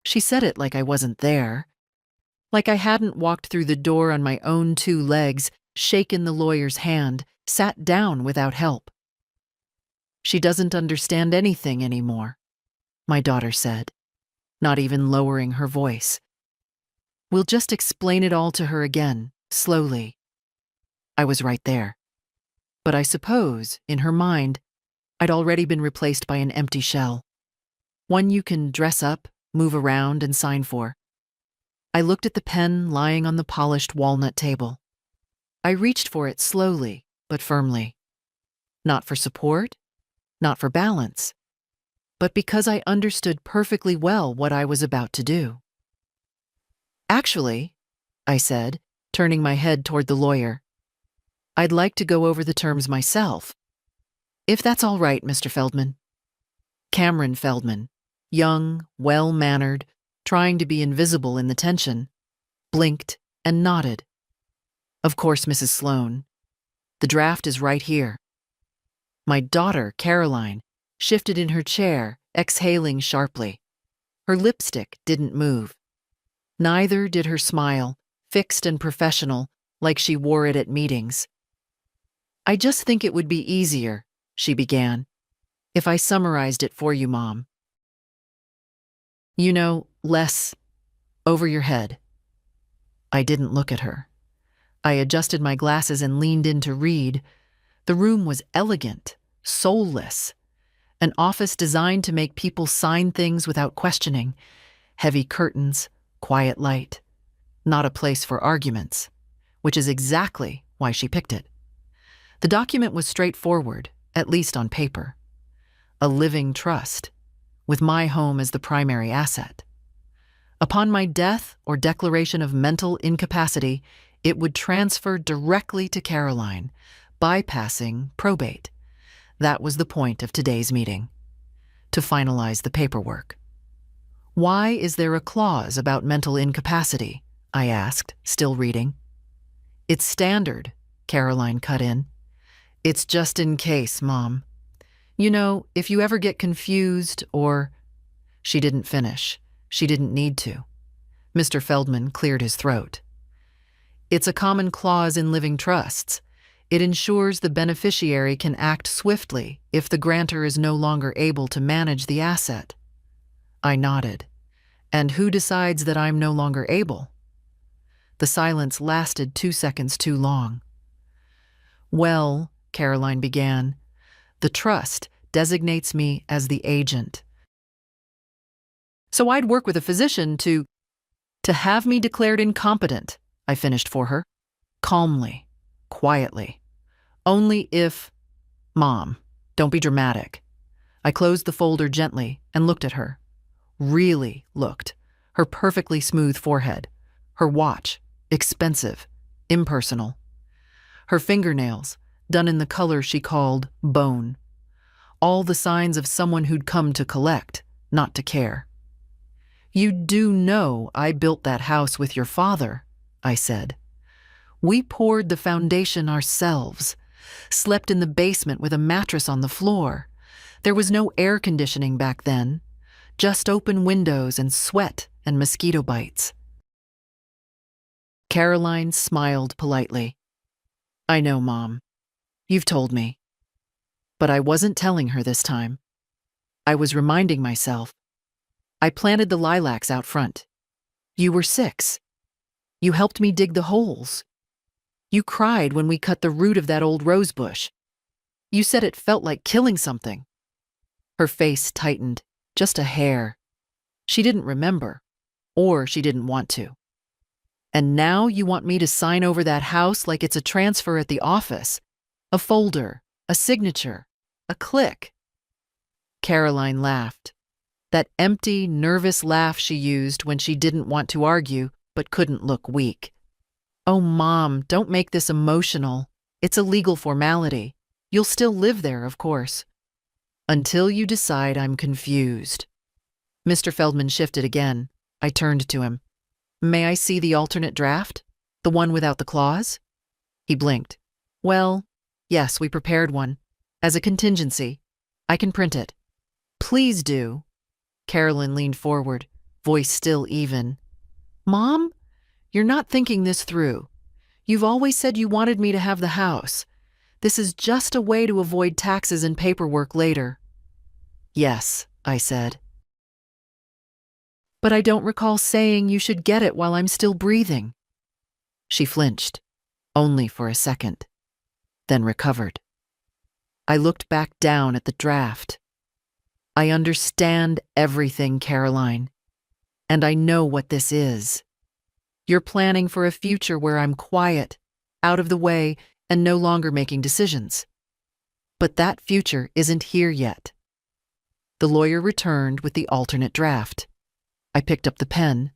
She said it like I wasn't there, like I hadn't walked through the door on my own two legs, shaken the lawyer's hand, sat down without help. She doesn't understand anything anymore, my daughter said, not even lowering her voice. We'll just explain it all to her again, slowly. I was right there. But I suppose, in her mind, I'd already been replaced by an empty shell. One you can dress up, move around, and sign for. I looked at the pen lying on the polished walnut table. I reached for it slowly, but firmly. Not for support, not for balance, but because I understood perfectly well what I was about to do. Actually, I said, turning my head toward the lawyer, I'd like to go over the terms myself. If that's all right, Mr. Feldman. Cameron Feldman, young, well-mannered, trying to be invisible in the tension, blinked and nodded. Of course, Mrs. Sloane. The draft is right here. My daughter, Caroline, shifted in her chair, exhaling sharply. Her lipstick didn't move. Neither did her smile, fixed and professional, like she wore it at meetings. I just think it would be easier, she began, if I summarized it for you, Mom. You know, less over your head. I didn't look at her. I adjusted my glasses and leaned in to read. The room was elegant, soulless. An office designed to make people sign things without questioning. Heavy curtains, quiet light. Not a place for arguments, which is exactly why she picked it. The document was straightforward, at least on paper. A living trust, with my home as the primary asset. Upon my death or declaration of mental incapacity, it would transfer directly to Caroline, bypassing probate. That was the point of today's meeting, to finalize the paperwork. Why is there a clause about mental incapacity? I asked, still reading. It's standard, Caroline cut in. It's just in case, Mom. You know, if you ever get confused or... She didn't finish. She didn't need to. Mr. Feldman cleared his throat. It's a common clause in living trusts. It ensures the beneficiary can act swiftly if the grantor is no longer able to manage the asset. I nodded. And who decides that I'm no longer able? The silence lasted 2 seconds too long. Well, Caroline began, the trust designates me as the agent. So I'd work with a physician to have me declared incompetent, I finished for her, calmly, quietly. Only if... Mom, don't be dramatic. I closed the folder gently and looked at her. Really looked. Her perfectly smooth forehead. Her watch, expensive, impersonal. Her fingernails, done in the color she called bone. All the signs of someone who'd come to collect, not to care. You do know I built that house with your father, I said. We poured the foundation ourselves, slept in the basement with a mattress on the floor. There was no air conditioning back then, just open windows and sweat and mosquito bites. Caroline smiled politely. I know, Mom. You've told me. But I wasn't telling her this time. I was reminding myself. I planted the lilacs out front. You were 6. You helped me dig the holes. You cried when we cut the root of that old rose bush. You said it felt like killing something. Her face tightened, just a hair. She didn't remember, or she didn't want to. And now you want me to sign over that house like it's a transfer at the office. A folder, a signature, a click. Caroline laughed. That empty, nervous laugh she used when she didn't want to argue but couldn't look weak. Oh, Mom, don't make this emotional. It's a legal formality. You'll still live there, of course. Until you decide I'm confused. Mr. Feldman shifted again. I turned to him. May I see the alternate draft? The one without the clause? He blinked. Well, yes, we prepared one. As a contingency. I can print it. Please do. Carolyn leaned forward. voice still even. "Mom, you're not thinking this through. You've always said you wanted me to have the house. This is just a way to avoid taxes and paperwork later." "Yes," I said. "But I don't recall saying you should get it while I'm still breathing." She flinched, only for a second, then recovered. I looked back down at the draft. "I understand everything, Caroline, and I know what this is. You're planning for a future where I'm quiet, out of the way, and no longer making decisions. But that future isn't here yet." The lawyer returned with the alternate draft. I picked up the pen.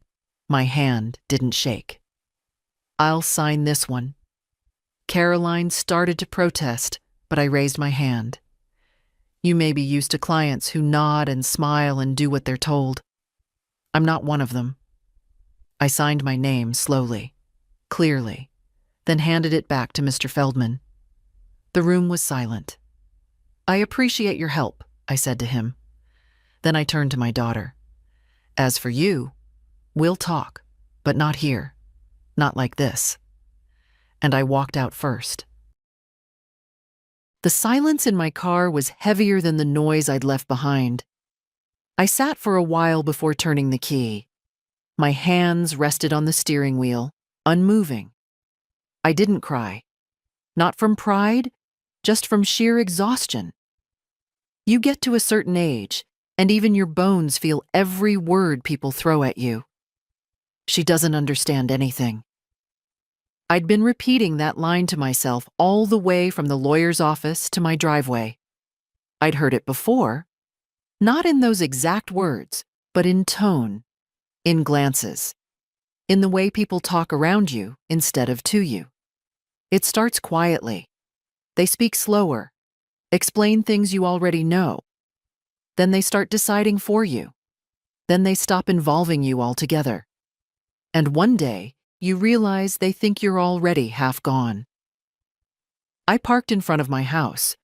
My hand didn't shake. "I'll sign this one." Caroline started to protest, but I raised my hand. "You may be used to clients who nod and smile and do what they're told. I'm not one of them." I signed my name slowly, clearly, then handed it back to Mr. Feldman. The room was silent. "I appreciate your help," I said to him. Then I turned to my daughter. "As for you, we'll talk, but not here, not like this." And I walked out first. The silence in my car was heavier than the noise I'd left behind. I sat for a while before turning the key. My hands rested on the steering wheel, unmoving. I didn't cry. Not from pride, just from sheer exhaustion. You get to a certain age, and even your bones feel every word people throw at you. "She doesn't understand anything." I'd been repeating that line to myself all the way from the lawyer's office to my driveway. I'd heard it before, not in those exact words, but in tone, in glances, in the way people talk around you instead of to you. It starts quietly. They speak slower, explain things you already know. Then they start deciding for you. Then they stop involving you altogether. And one day, you realize they think you're already half gone. I parked in front of my house,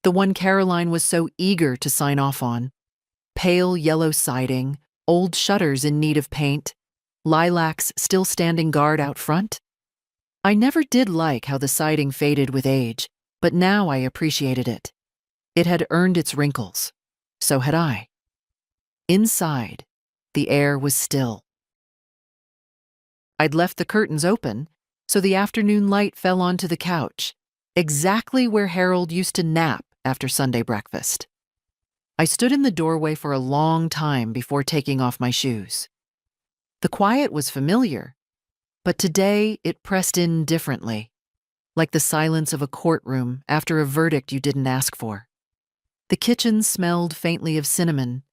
the one Caroline was so eager to sign off on. Pale yellow siding, old shutters in need of paint, lilacs still standing guard out front. I never did like how the siding faded with age, but now I appreciated it. It had earned its wrinkles. So had I. Inside, the air was still. I'd left the curtains open, so the afternoon light fell onto the couch, exactly where Harold used to nap after Sunday breakfast. I stood in the doorway for a long time before taking off my shoes. The quiet was familiar, but today it pressed in differently, like the silence of a courtroom after a verdict you didn't ask for. The kitchen smelled faintly of cinnamon.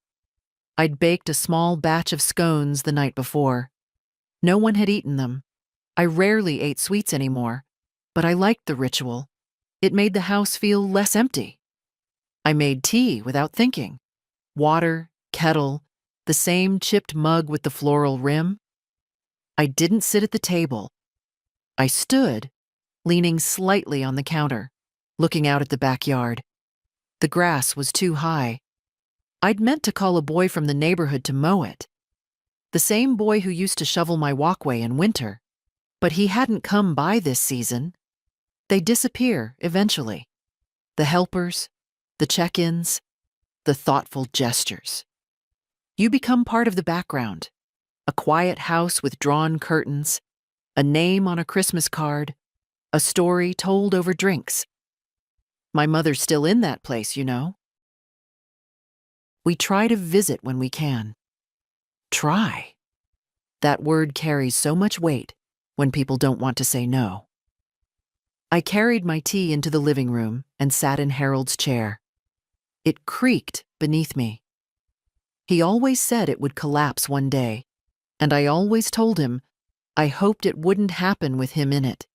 I'd baked a small batch of scones the night before. No one had eaten them. I rarely ate sweets anymore, but I liked the ritual. It made the house feel less empty. I made tea without thinking. Water, kettle, the same chipped mug with the floral rim. I didn't sit at the table. I stood, leaning slightly on the counter, looking out at the backyard. The grass was too high. I'd meant to call a boy from the neighborhood to mow it. The same boy who used to shovel my walkway in winter. But he hadn't come by this season. They disappear eventually. The helpers, the check-ins, the thoughtful gestures. You become part of the background. A quiet house with drawn curtains, a name on a Christmas card, a story told over drinks. My mother's still in that place, you know. We try to visit when we can. Try. That word carries so much weight when people don't want to say no. I carried my tea into the living room and sat in Harold's chair. It creaked beneath me. He always said it would collapse one day, and I always told him I hoped it wouldn't happen with him in it.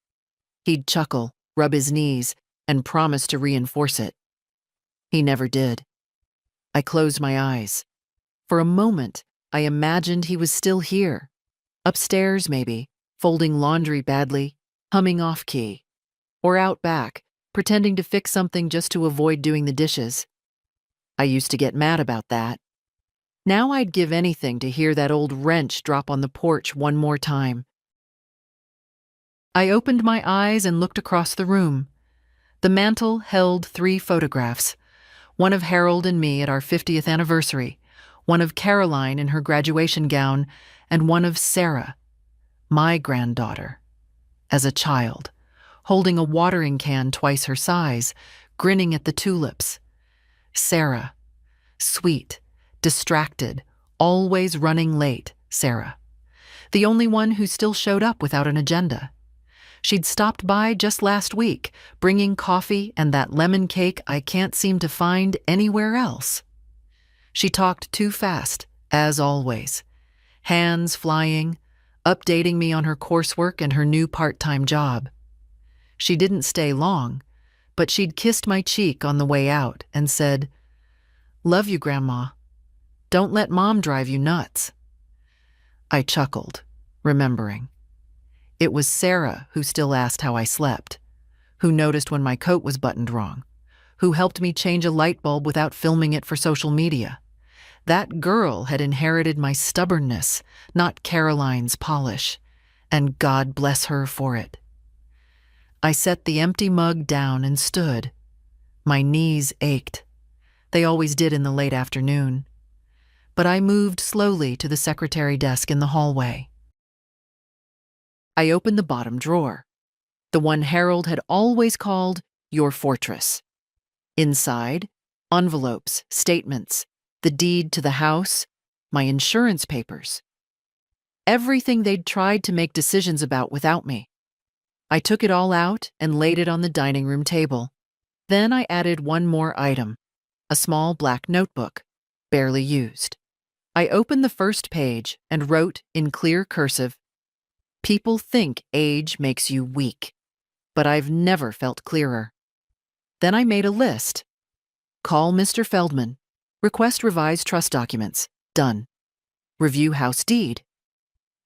He'd chuckle, rub his knees, and promise to reinforce it. He never did. I closed my eyes. For a moment, I imagined he was still here. Upstairs, maybe, folding laundry badly, humming off-key. Or out back, pretending to fix something just to avoid doing the dishes. I used to get mad about that. Now I'd give anything to hear that old wrench drop on the porch one more time. I opened my eyes and looked across the room. The mantel held 3 photographs, one of Harold and me at our 50th anniversary, one of Caroline in her graduation gown, and one of Sarah, my granddaughter, as a child, holding a watering can twice her size, grinning at the tulips. Sarah, sweet, distracted, always running late, Sarah. The only one who still showed up without an agenda. She'd stopped by just last week, bringing coffee and that lemon cake I can't seem to find anywhere else. She talked too fast, as always, hands flying, updating me on her coursework and her new part-time job. She didn't stay long, but she'd kissed my cheek on the way out and said, "Love you, Grandma. Don't let Mom drive you nuts." I chuckled, remembering. It was Sarah who still asked how I slept, who noticed when my coat was buttoned wrong, who helped me change a light bulb without filming it for social media. That girl had inherited my stubbornness, not Caroline's polish, and God bless her for it. I set the empty mug down and stood. My knees ached. They always did in the late afternoon. But I moved slowly to the secretary desk in the hallway. I opened the bottom drawer, the one Harold had always called your fortress. Inside, envelopes, statements, the deed to the house, my insurance papers. Everything they'd tried to make decisions about without me. I took it all out and laid it on the dining room table. Then I added one more item, a small black notebook, barely used. I opened the first page and wrote in clear cursive, "People think age makes you weak, but I've never felt clearer." Then I made a list. Call Mr. Feldman. Request revised trust documents. Done. Review house deed.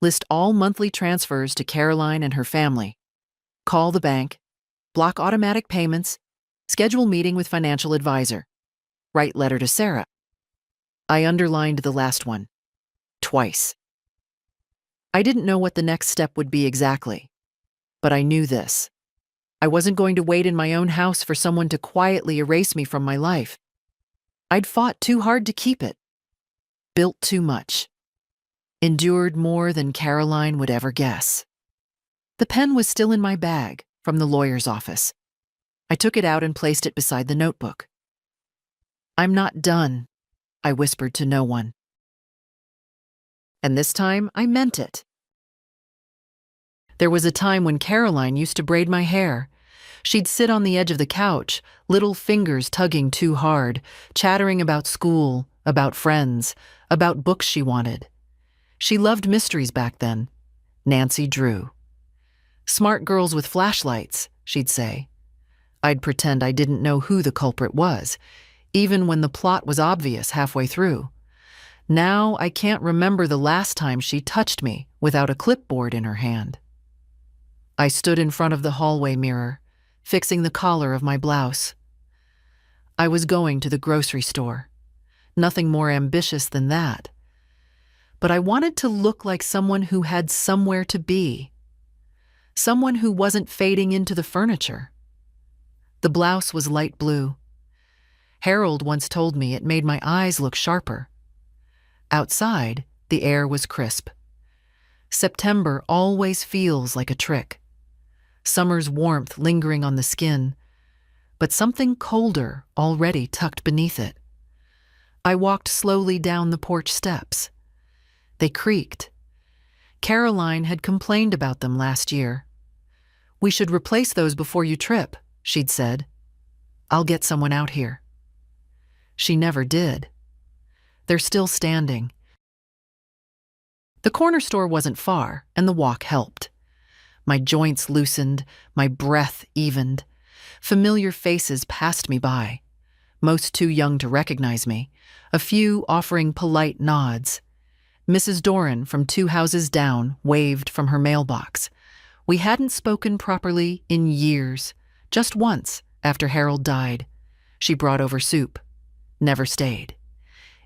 List all monthly transfers to Caroline and her family. Call the bank. Block automatic payments. Schedule meeting with financial advisor. Write letter to Sarah. I underlined the last one. Twice. I didn't know what the next step would be exactly, but I knew this. I wasn't going to wait in my own house for someone to quietly erase me from my life. I'd fought too hard to keep it, built too much, endured more than Caroline would ever guess. The pen was still in my bag from the lawyer's office. I took it out and placed it beside the notebook. "I'm not done," I whispered to no one. And this time, I meant it. There was a time when Caroline used to braid my hair. She'd sit on the edge of the couch, little fingers tugging too hard, chattering about school, about friends, about books she wanted. She loved mysteries back then. Nancy Drew. "Smart girls with flashlights," she'd say. I'd pretend I didn't know who the culprit was, even when the plot was obvious halfway through. Now I can't remember the last time she touched me without a clipboard in her hand. I stood in front of the hallway mirror, fixing the collar of my blouse. I was going to the grocery store. Nothing more ambitious than that. But I wanted to look like someone who had somewhere to be. Someone who wasn't fading into the furniture. The blouse was light blue. Harold once told me it made my eyes look sharper. Outside, the air was crisp. September always feels like a trick. Summer's warmth lingering on the skin, but something colder already tucked beneath it. I walked slowly down the porch steps. They creaked. Caroline had complained about them last year. "We should replace those before you trip," she'd said. "I'll get someone out here." She never did. They're still standing. The corner store wasn't far, and the walk helped. My joints loosened, my breath evened. Familiar faces passed me by, most too young to recognize me, a few offering polite nods. Mrs. Doran from 2 houses down waved from her mailbox. We hadn't spoken properly in years, just once after Harold died. She brought over soup. Never stayed.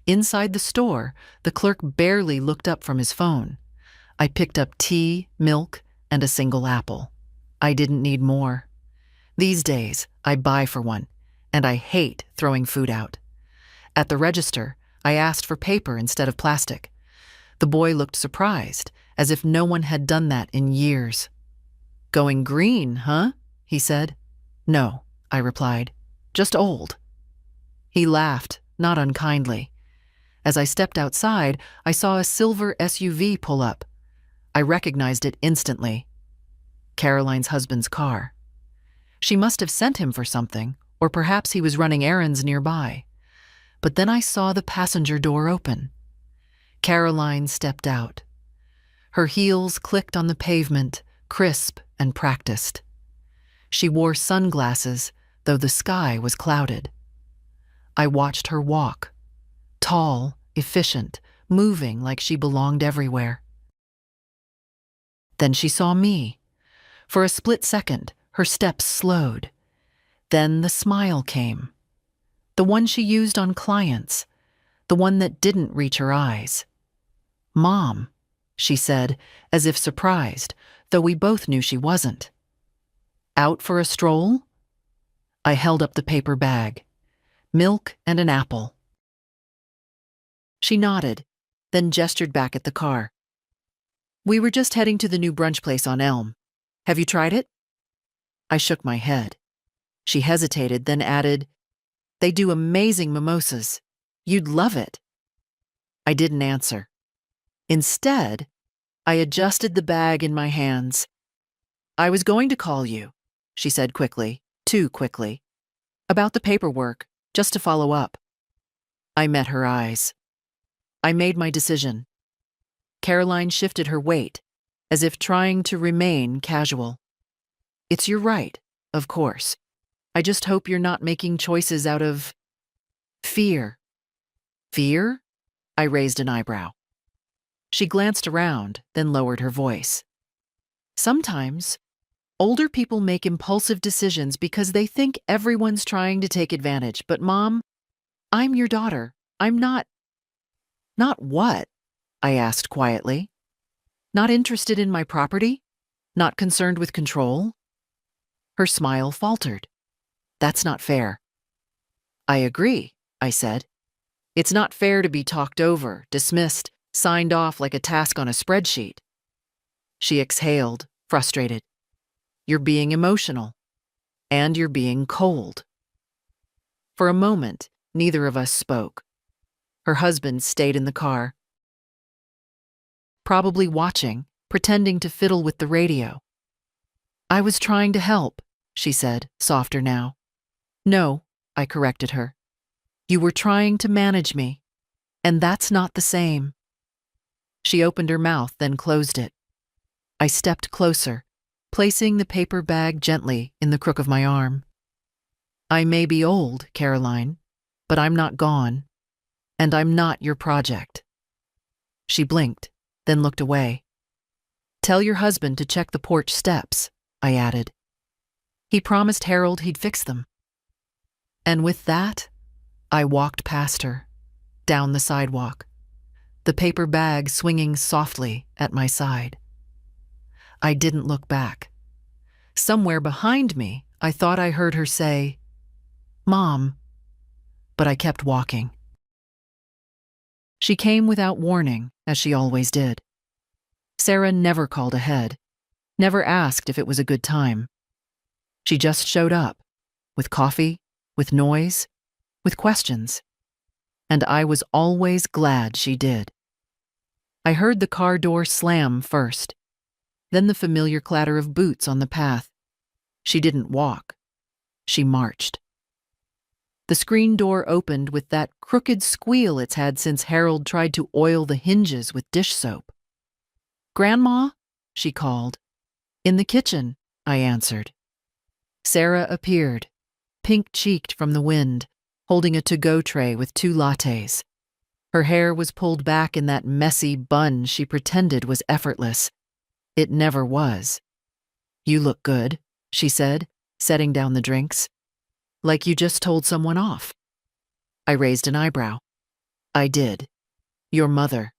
Inside the store, the clerk barely looked up from his phone. I picked up tea, milk, and a single apple. I didn't need more. These days, I buy for one, and I hate throwing food out. At the register, I asked for paper instead of plastic. The boy looked surprised, as if no one had done that in years. "Going green, huh?" he said. "No," I replied. "Just old." He laughed, not unkindly. As I stepped outside, I saw a silver SUV pull up. I recognized it instantly. Caroline's husband's car. She must have sent him for something, or perhaps he was running errands nearby. But then I saw the passenger door open. Caroline stepped out. Her heels clicked on the pavement, crisp and practiced. She wore sunglasses, though the sky was clouded. I watched her walk, tall, efficient, moving like she belonged everywhere. Then she saw me. For a split second, her steps slowed. Then the smile came. The one she used on clients, the one that didn't reach her eyes. "Mom," she said, as if surprised, though we both knew she wasn't. "Out for a stroll?" I held up the paper bag. Milk and an apple. She nodded, then gestured back at the car. "We were just heading to the new brunch place on Elm. Have you tried it?" I shook my head. She hesitated, then added, "They do amazing mimosas. You'd love it." I didn't answer. Instead, I adjusted the bag in my hands. "I was going to call you," she said quickly, too quickly, "about the paperwork, just to follow up." I met her eyes. I made my decision. Caroline shifted her weight, as if trying to remain casual. "It's your right, of course. I just hope you're not making choices out of fear." "Fear?" I raised an eyebrow. She glanced around, then lowered her voice. "Sometimes, older people make impulsive decisions because they think everyone's trying to take advantage. But Mom, I'm your daughter. I'm not—" "Not what?" I asked quietly. "Not interested in my property? Not concerned with control?" Her smile faltered. "That's not fair." "I agree," I said. "It's not fair to be talked over, dismissed, signed off like a task on a spreadsheet." She exhaled, frustrated. "You're being emotional. And you're being cold." For a moment, neither of us spoke. Her husband stayed in the car, probably watching, pretending to fiddle with the radio. "I was trying to help," she said, softer now. "No," I corrected her. "You were trying to manage me, and that's not the same." She opened her mouth, then closed it. I stepped closer, placing the paper bag gently in the crook of my arm. "I may be old, Caroline, but I'm not gone, and I'm not your project." She blinked, then looked away. "Tell your husband to check the porch steps," I added. "He promised Harold he'd fix them." And with that, I walked past her, down the sidewalk, the paper bag swinging softly at my side. I didn't look back. Somewhere behind me, I thought I heard her say, "Mom," but I kept walking. She came without warning, as she always did. Sarah never called ahead, never asked if it was a good time. She just showed up, with coffee, with noise, with questions. And I was always glad she did. I heard the car door slam first, then the familiar clatter of boots on the path. She didn't walk. She marched. The screen door opened with that crooked squeal it's had since Harold tried to oil the hinges with dish soap. "Grandma?" she called. "In the kitchen," I answered. Sarah appeared, pink-cheeked from the wind, holding a to-go tray with 2 lattes. Her hair was pulled back in that messy bun she pretended was effortless. It never was. "You look good," she said, setting down the drinks. "Like you just told someone off." I raised an eyebrow. I did. Your mother.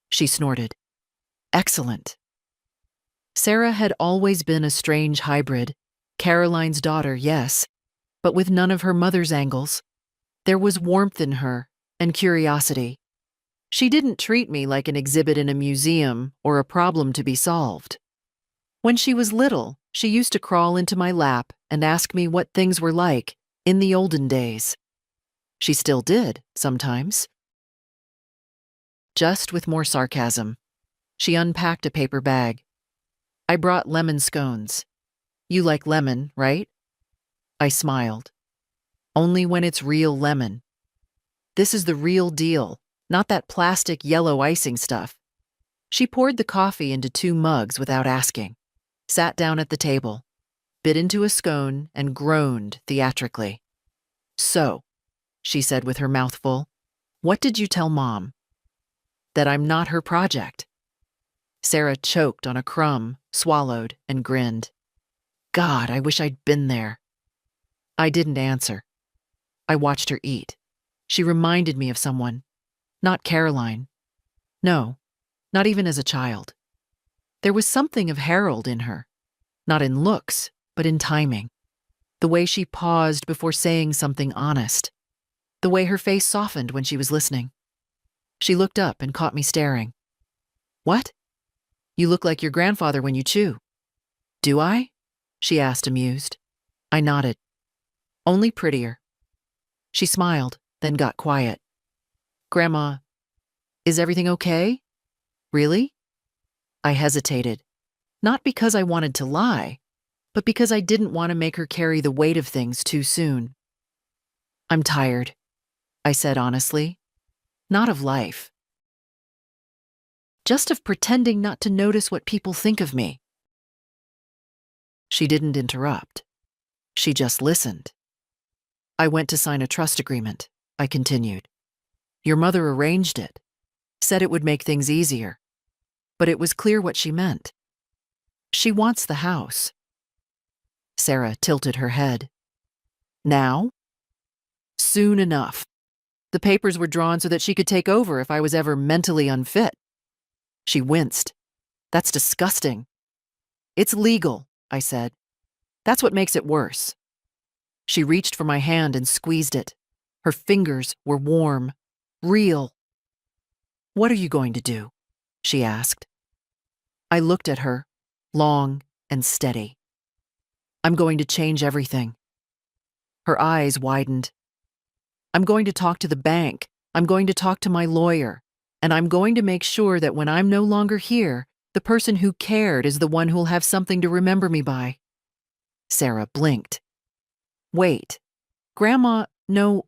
She snorted. Excellent. Sarah had always been a strange hybrid. Caroline's daughter, yes, but with none of her mother's angles. There was warmth in her and curiosity. She didn't treat me like an exhibit in a museum or a problem to be solved. When she was little, she used to crawl into my lap and ask me what things were like in the olden days. She still did, sometimes. Just with more sarcasm. She unpacked a paper bag. I brought lemon scones. You like lemon, right? I smiled. Only when it's real lemon. This is the real deal, not that plastic yellow icing stuff. She poured the coffee into 2 mugs without asking, sat down at the table, bit into a scone, and groaned theatrically. So, she said with her mouth full, what did you tell Mom? That I'm not her project. Sarah choked on a crumb, swallowed, and grinned. God, I wish I'd been there. I didn't answer. I watched her eat. She reminded me of someone. Not Caroline. No, not even as a child. There was something of Harold in her. Not in looks, but in timing. The way she paused before saying something honest. The way her face softened when she was listening. She looked up and caught me staring. What? You look like your grandfather when you chew. Do I? She asked, amused. I nodded. Only prettier. She smiled, then got quiet. Grandma, is everything okay? Really? I hesitated. Not because I wanted to lie, but because I didn't want to make her carry the weight of things too soon. I'm tired, I said honestly. Not of life. Just of pretending not to notice what people think of me. She didn't interrupt. She just listened. I went to sign a trust agreement, I continued. Your mother arranged it, said it would make things easier. But it was clear what she meant. She wants the house. Sarah tilted her head. Now? Soon enough. The papers were drawn so that she could take over if I was ever mentally unfit. She winced. That's disgusting. It's legal, I said. That's what makes it worse. She reached for my hand and squeezed it. Her fingers were warm, real. What are you going to do? She asked. I looked at her, long and steady. I'm going to change everything. Her eyes widened. I'm going to talk to the bank. I'm going to talk to my lawyer. And I'm going to make sure that when I'm no longer here, the person who cared is the one who'll have something to remember me by. Sarah blinked. Wait, Grandma, no,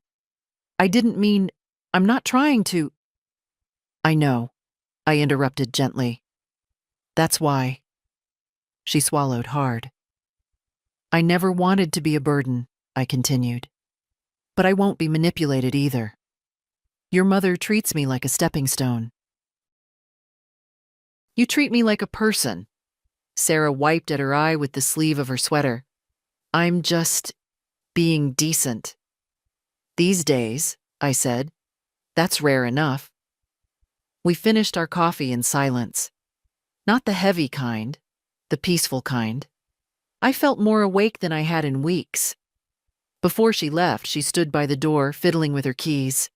I didn't mean, I'm not trying to. I know, I interrupted gently. That's why. She swallowed hard. I never wanted to be a burden, I continued. But I won't be manipulated either. Your mother treats me like a stepping stone. You treat me like a person. Sarah wiped at her eye with the sleeve of her sweater. I'm just being decent. These days, I said. That's rare enough. We finished our coffee in silence. Not the heavy kind, the peaceful kind. I felt more awake than I had in weeks. Before she left, she stood by the door, fiddling with her keys.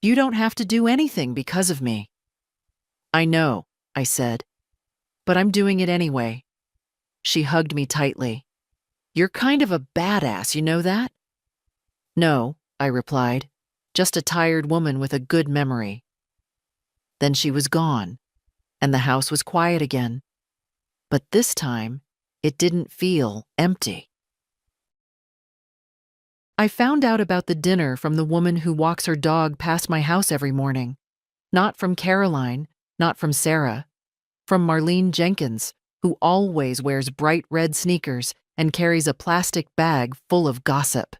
You don't have to do anything because of me. I know, I said, but I'm doing it anyway. She hugged me tightly. You're kind of a badass, you know that? No, I replied, just a tired woman with a good memory. Then she was gone, and the house was quiet again. But this time, it didn't feel empty. I found out about the dinner from the woman who walks her dog past my house every morning. Not from Caroline, not from Sarah. From Marlene Jenkins, who always wears bright red sneakers and carries a plastic bag full of gossip.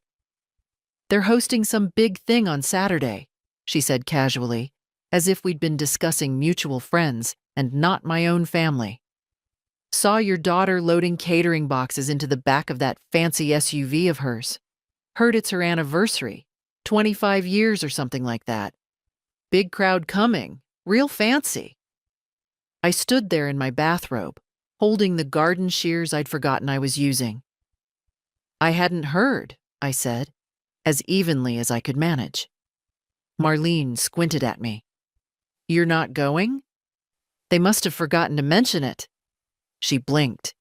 They're hosting some big thing on Saturday, she said casually, as if we'd been discussing mutual friends and not my own family. Saw your daughter loading catering boxes into the back of that fancy SUV of hers. Heard it's her anniversary, 25 years or something like that. Big crowd coming. Real fancy. I stood there in my bathrobe, holding the garden shears I'd forgotten I was using. I hadn't heard, I said, as evenly as I could manage. Marlene squinted at me. You're not going? They must have forgotten to mention it. She blinked.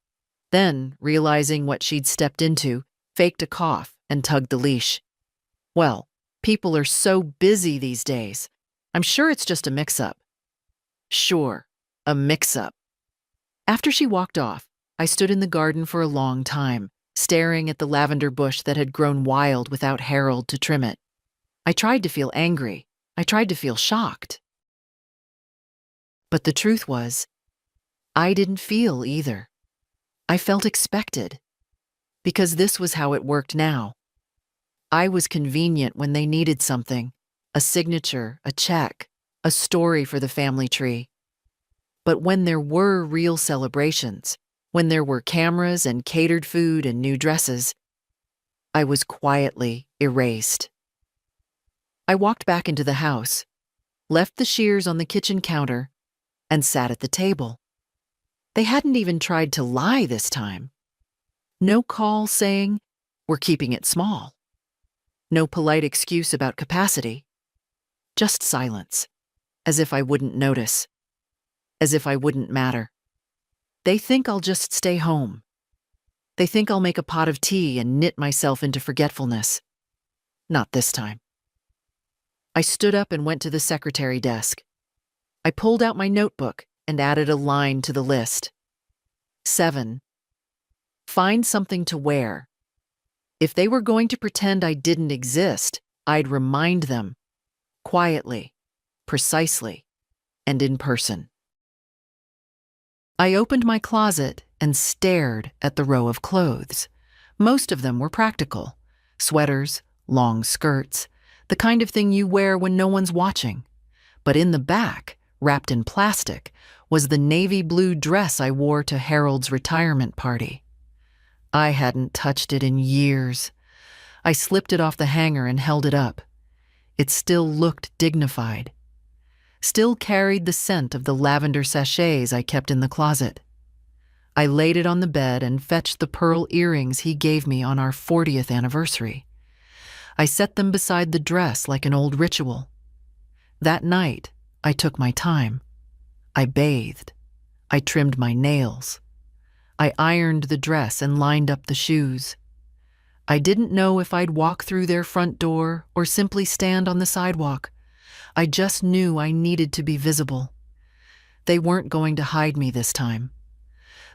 Then, realizing what she'd stepped into, faked a cough and tugged the leash. Well, people are so busy these days. I'm sure it's just a mix-up. Sure, a mix-up. After she walked off, I stood in the garden for a long time, staring at the lavender bush that had grown wild without Harold to trim it. I tried to feel angry. I tried to feel shocked. But the truth was, I didn't feel either. I felt expected, because this was how it worked now. I was convenient when they needed something, a signature, a check, a story for the family tree. But when there were real celebrations, when there were cameras and catered food and new dresses, I was quietly erased. I walked back into the house, left the shears on the kitchen counter, and sat at the table. They hadn't even tried to lie this time. No call saying, "We're keeping it small." No polite excuse about capacity. Just silence, as if I wouldn't notice, as if I wouldn't matter. They think I'll just stay home. They think I'll make a pot of tea and knit myself into forgetfulness. Not this time. I stood up and went to the secretary desk. I pulled out my notebook and added a line to the list. 7. Find something to wear. If they were going to pretend I didn't exist, I'd remind them. Quietly, precisely, and in person. I opened my closet and stared at the row of clothes. Most of them were practical. Sweaters, long skirts, the kind of thing you wear when no one's watching. But in the back, wrapped in plastic, was the navy blue dress I wore to Harold's retirement party. I hadn't touched it in years. I slipped it off the hanger and held it up. It still looked dignified. Still carried the scent of the lavender sachets I kept in the closet. I laid it on the bed and fetched the pearl earrings he gave me on our 40th anniversary. I set them beside the dress like an old ritual. That night, I took my time. I bathed. I trimmed my nails. I ironed the dress and lined up the shoes. I didn't know if I'd walk through their front door or simply stand on the sidewalk. I just knew I needed to be visible. They weren't going to hide me this time.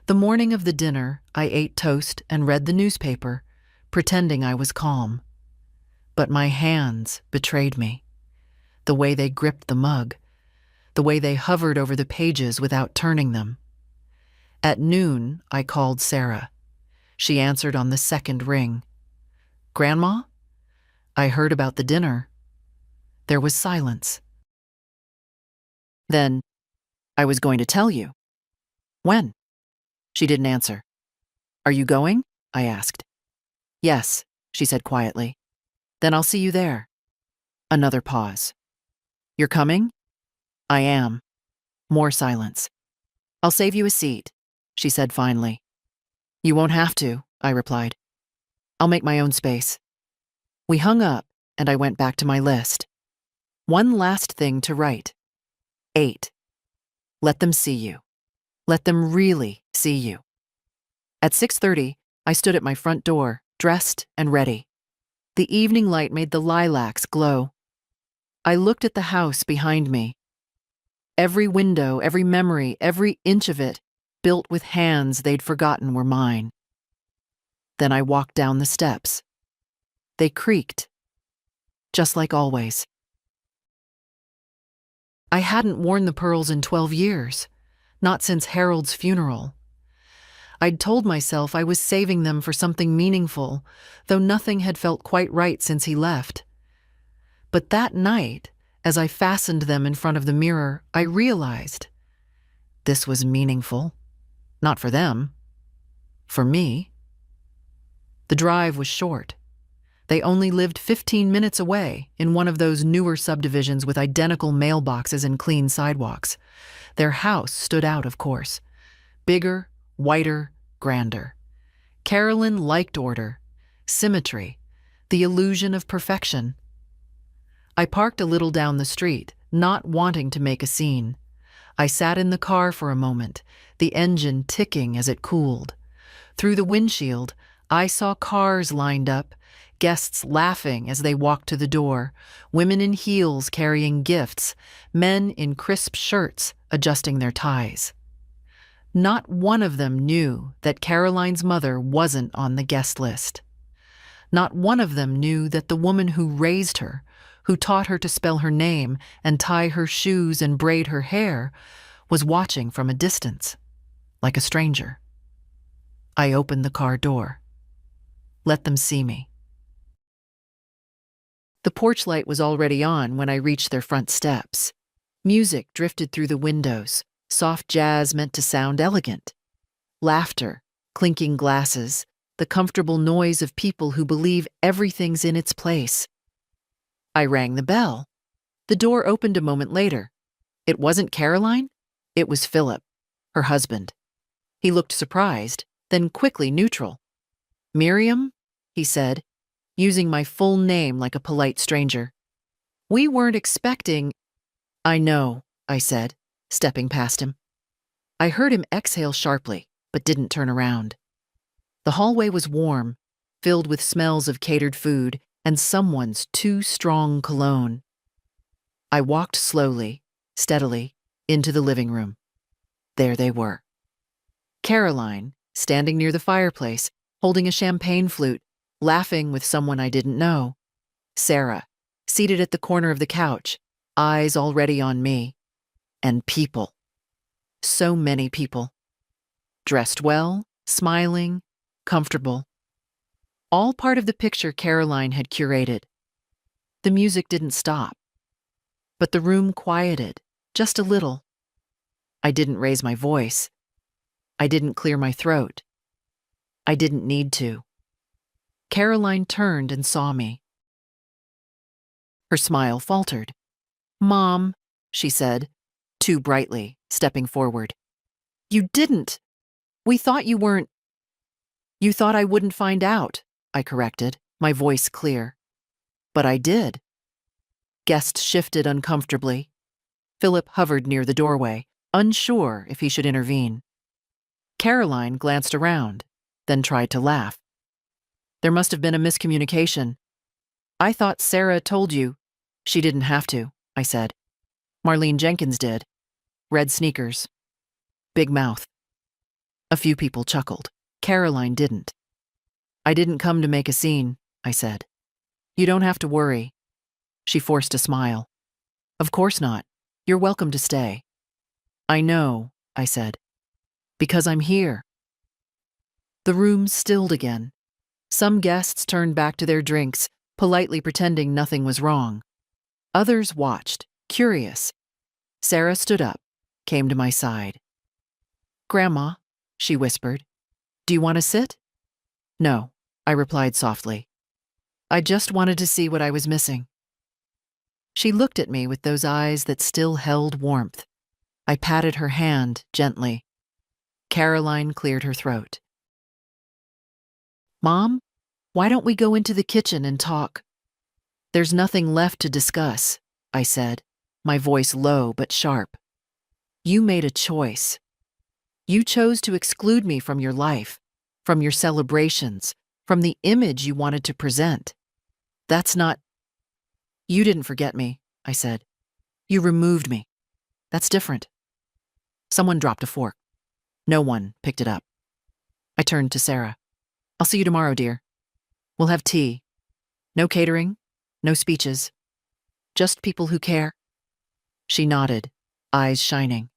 The morning of the dinner, I ate toast and read the newspaper, pretending I was calm. But my hands betrayed me. The way they gripped the mug, the way they hovered over the pages without turning them. At noon, I called Sarah. She answered on the second ring. "Grandma? I heard about the dinner." There was silence. Then, "I was going to tell you." "When?" She didn't answer. "Are you going?" I asked. "Yes," she said quietly. "Then I'll see you there." Another pause. "You're coming?" "I am." More silence. "I'll save you a seat," she said finally. "You won't have to," I replied. "I'll make my own space." We hung up, and I went back to my list. One last thing to write. 8. Let them see you. Let them really see you. At 6:30, I stood at my front door, dressed and ready. The evening light made the lilacs glow. I looked at the house behind me. Every window, every memory, every inch of it, built with hands they'd forgotten were mine. Then I walked down the steps. They creaked, just like always. I hadn't worn the pearls in 12 years, not since Harold's funeral. I'd told myself I was saving them for something meaningful, though nothing had felt quite right since he left. But that night, as I fastened them in front of the mirror, I realized this was meaningful. Not for them. For me. The drive was short. They only lived 15 minutes away in one of those newer subdivisions with identical mailboxes and clean sidewalks. Their house stood out, of course. Bigger, whiter, grander. Carolyn liked order, symmetry, the illusion of perfection. I parked a little down the street, not wanting to make a scene. I sat in the car for a moment, the engine ticking as it cooled. Through the windshield, I saw cars lined up, guests laughing as they walked to the door, women in heels carrying gifts, men in crisp shirts adjusting their ties. Not one of them knew that Caroline's mother wasn't on the guest list. Not one of them knew that the woman who raised her, who taught her to spell her name and tie her shoes and braid her hair, was watching from a distance, like a stranger. I opened the car door. Let them see me. The porch light was already on when I reached their front steps. Music drifted through the windows, soft jazz meant to sound elegant. Laughter, clinking glasses, the comfortable noise of people who believe everything's in its place. I rang the bell. The door opened a moment later. It wasn't Caroline, it was Philip, her husband. He looked surprised, then quickly neutral. "Miriam?" he said, using my full name like a polite stranger. "We weren't expecting—" "I know," I said, stepping past him. I heard him exhale sharply, but didn't turn around. The hallway was warm, filled with smells of catered food and someone's too strong cologne. I walked slowly, steadily, into the living room. There they were. Caroline, standing near the fireplace, holding a champagne flute, laughing with someone I didn't know. Sarah, seated at the corner of the couch, eyes already on me. And people. So many people. Dressed well, smiling, comfortable. All part of the picture Caroline had curated. The music didn't stop. But the room quieted, just a little. I didn't raise my voice. I didn't clear my throat. I didn't need to. Caroline turned and saw me. Her smile faltered. "Mom," she said, too brightly, stepping forward. "You didn't. We thought you weren't—" "You thought I wouldn't find out," I corrected, my voice clear. But I did. Guests shifted uncomfortably. Philip hovered near the doorway, unsure if he should intervene. Caroline glanced around, then tried to laugh. "There must have been a miscommunication. I thought Sarah told you." "She didn't have to," I said. "Marlene Jenkins did. Red sneakers. Big mouth." A few people chuckled. Caroline didn't. "I didn't come to make a scene," I said. "You don't have to worry." She forced a smile. "Of course not. You're welcome to stay." "I know," I said. "Because I'm here." The room stilled again. Some guests turned back to their drinks, politely pretending nothing was wrong. Others watched, curious. Sarah stood up, came to my side. "Grandma," she whispered, "do you want to sit?" "No," I replied softly. "I just wanted to see what I was missing." She looked at me with those eyes that still held warmth. I patted her hand gently. Caroline cleared her throat. "Mom, why don't we go into the kitchen and talk?" "There's nothing left to discuss," I said, my voice low but sharp. "You made a choice. You chose to exclude me from your life, from your celebrations, from the image you wanted to present. That's not—" "You didn't forget me," I said. "You removed me. That's different." Someone dropped a fork. No one picked it up. I turned to Sarah. "I'll see you tomorrow, dear. We'll have tea. No catering, no speeches. Just people who care." She nodded, eyes shining.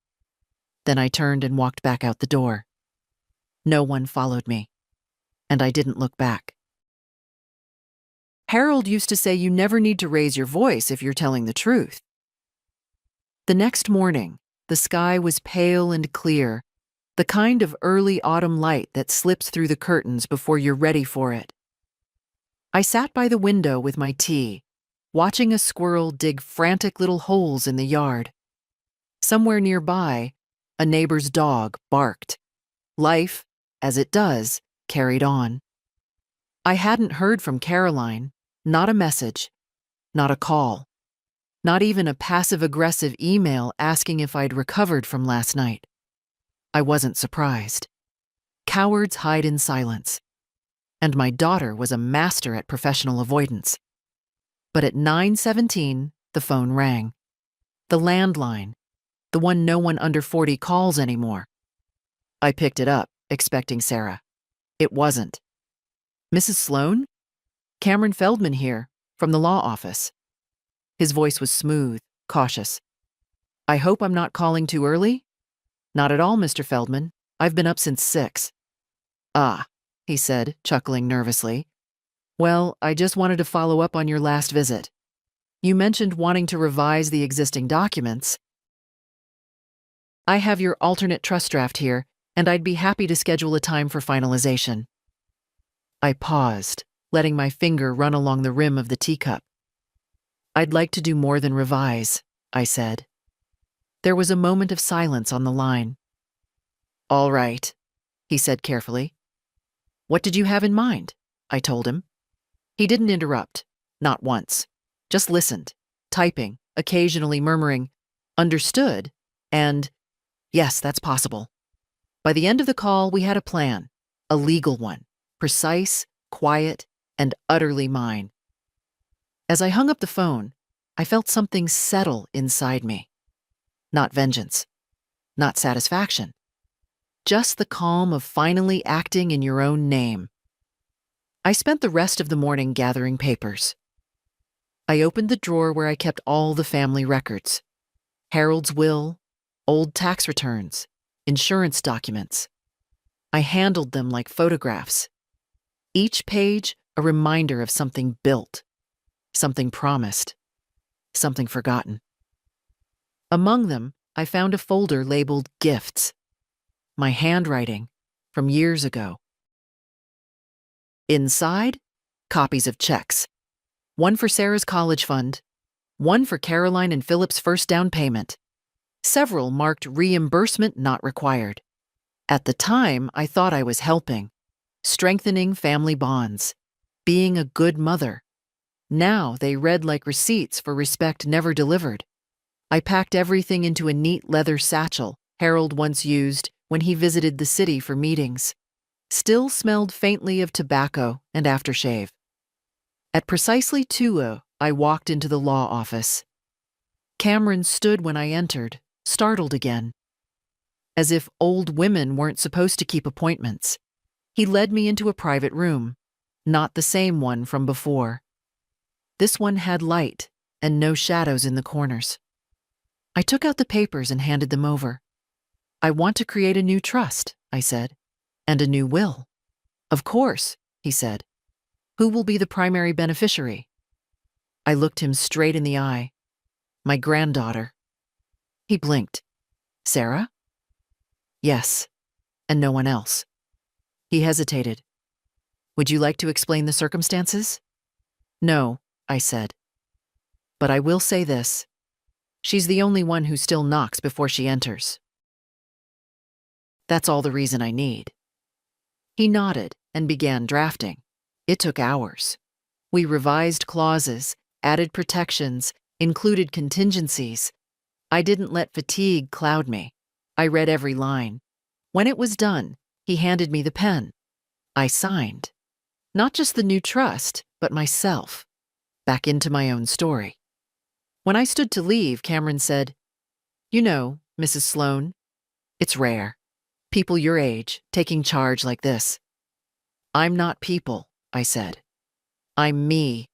Then I turned and walked back out the door. No one followed me, and I didn't look back. Harold used to say you never need to raise your voice if you're telling the truth. The next morning, the sky was pale and clear, the kind of early autumn light that slips through the curtains before you're ready for it. I sat by the window with my tea, watching a squirrel dig frantic little holes in the yard. Somewhere nearby, a neighbor's dog barked. Life, as it does, carried on. I hadn't heard from Caroline, not a message, not a call, not even a passive-aggressive email asking if I'd recovered from last night. I wasn't surprised. Cowards hide in silence. And my daughter was a master at professional avoidance. But at 9:17, the phone rang. The landline, the one no one under 40 calls anymore. I picked it up, expecting Sarah. It wasn't. Mrs. Sloan? Cameron Feldman here, from the law office. His voice was smooth, cautious. I hope I'm not calling too early? Not at all, Mr. Feldman. I've been up since 6. Ah, he said, chuckling nervously. Well, I just wanted to follow up on your last visit. You mentioned wanting to revise the existing documents. I have your alternate trust draft here, and I'd be happy to schedule a time for finalization. I paused, letting my finger run along the rim of the teacup. I'd like to do more than revise, I said. There was a moment of silence on the line. All right, he said carefully. What did you have in mind? I told him. He didn't interrupt, not once. Just listened, typing, occasionally murmuring, understood, and, yes, that's possible. By the end of the call, we had a plan, a legal one, precise, quiet, and utterly mine. As I hung up the phone, I felt something settle inside me. Not vengeance, not satisfaction, just the calm of finally acting in your own name. I spent the rest of the morning gathering papers. I opened the drawer where I kept all the family records. Harold's will, old tax returns, insurance documents. I handled them like photographs. Each page a reminder of something built, something promised, something forgotten. Among them, I found a folder labeled Gifts. My handwriting from years ago. Inside, copies of checks. One for Sarah's college fund, one for Caroline and Philip's first down payment. Several marked reimbursement not required. At the time, I thought I was helping, strengthening family bonds, being a good mother. Now they read like receipts for respect never delivered. I packed everything into a neat leather satchel Harold once used when he visited the city for meetings. Still smelled faintly of tobacco and aftershave. At precisely 2:00, I walked into the law office. Cameron stood when I entered, startled again. As if old women weren't supposed to keep appointments. He led me into a private room, not the same one from before. This one had light and no shadows in the corners. I took out the papers and handed them over. I want to create a new trust, I said, and a new will. Of course, he said. Who will be the primary beneficiary? I looked him straight in the eye. My granddaughter. He blinked. Sarah? Yes, and no one else. He hesitated. Would you like to explain the circumstances? No, I said. But I will say this. She's the only one who still knocks before she enters. That's all the reason I need. He nodded and began drafting. It took hours. We revised clauses, added protections, included contingencies. I didn't let fatigue cloud me. I read every line. When it was done, he handed me the pen. I signed. Not just the new trust, but myself. Back into my own story. When I stood to leave, Cameron said, You know, Mrs. Sloan, it's rare. People your age taking charge like this. I'm not people, I said. I'm me.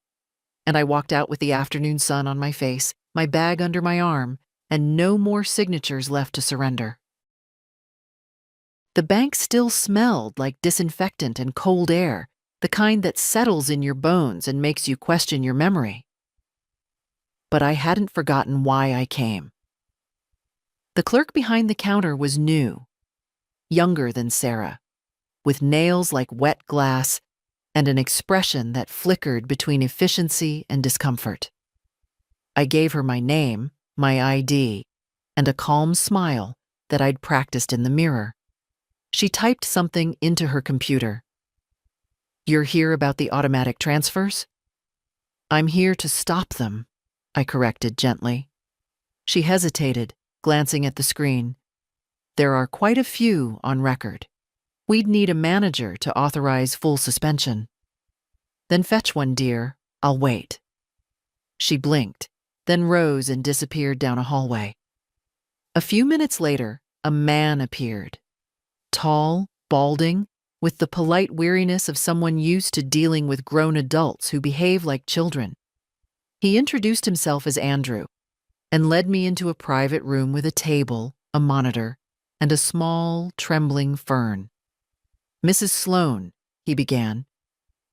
And I walked out with the afternoon sun on my face, my bag under my arm, and no more signatures left to surrender. The bank still smelled like disinfectant and cold air, the kind that settles in your bones and makes you question your memory. But I hadn't forgotten why I came. The clerk behind the counter was new, younger than Sarah, with nails like wet glass and an expression that flickered between efficiency and discomfort. I gave her my name, my ID, and a calm smile that I'd practiced in the mirror. She typed something into her computer. "You're here about the automatic transfers?" "I'm here to stop them," I corrected gently. She hesitated, glancing at the screen. "There are quite a few on record. We'd need a manager to authorize full suspension." "Then fetch one, dear. I'll wait." She blinked, then rose and disappeared down a hallway. A few minutes later, a man appeared. Tall, balding, with the polite weariness of someone used to dealing with grown adults who behave like children. He introduced himself as Andrew and led me into a private room with a table, a monitor, and a small, trembling fern. "Mrs. Sloane," he began,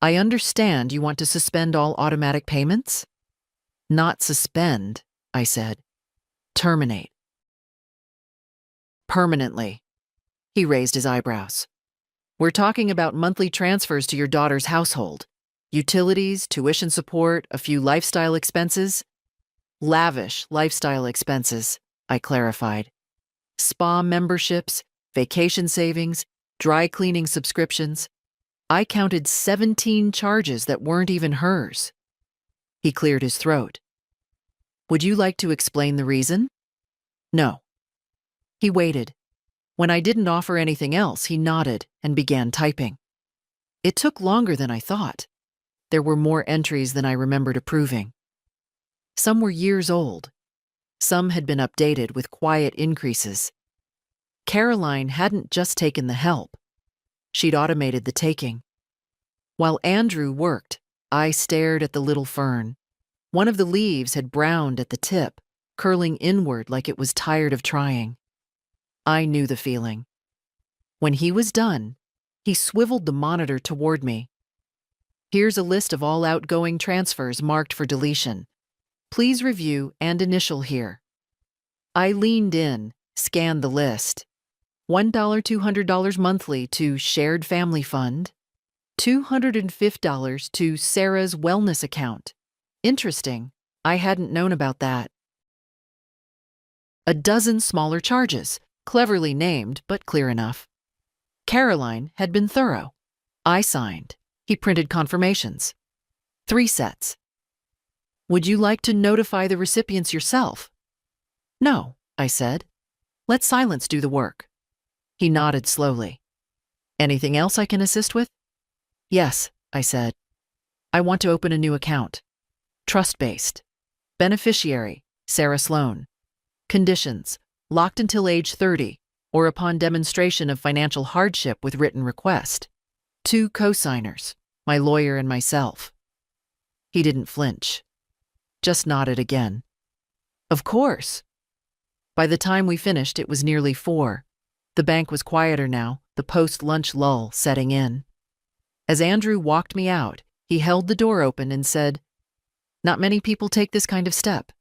"I understand you want to suspend all automatic payments?" "Not suspend," I said. "Terminate." "Permanently." He raised his eyebrows. "We're talking about monthly transfers to your daughter's household. Utilities, tuition support, a few lifestyle expenses." "Lavish lifestyle expenses," I clarified. "Spa memberships, vacation savings, dry cleaning subscriptions. I counted 17 charges that weren't even hers." He cleared his throat. "Would you like to explain the reason?" "No." He waited. When I didn't offer anything else, he nodded and began typing. It took longer than I thought. There were more entries than I remembered approving. Some were years old. Some had been updated with quiet increases. Caroline hadn't just taken the help. She'd automated the taking. While Andrew worked, I stared at the little fern. One of the leaves had browned at the tip, curling inward like it was tired of trying. I knew the feeling. When he was done, he swiveled the monitor toward me. "Here's a list of all outgoing transfers marked for deletion. Please review and initial here." I leaned in, scanned the list. $1,200 monthly to Shared Family Fund. $250 to Sarah's wellness account. Interesting. I hadn't known about that. A dozen smaller charges, cleverly named but clear enough. Caroline had been thorough. I signed. He printed confirmations. 3 sets. "Would you like to notify the recipients yourself?" "No," I said. "Let silence do the work." He nodded slowly. "Anything else I can assist with?" "Yes," I said. "I want to open a new account. Trust-based. Beneficiary, Sarah Sloane. Conditions, locked until age 30, or upon demonstration of financial hardship with written request. 2 co-signers, my lawyer and myself." He didn't flinch. Just nodded again. "Of course." By the time we finished, it was nearly 4. The bank was quieter now, the post-lunch lull setting in. As Andrew walked me out, he held the door open and said, "Not many people take this kind of step.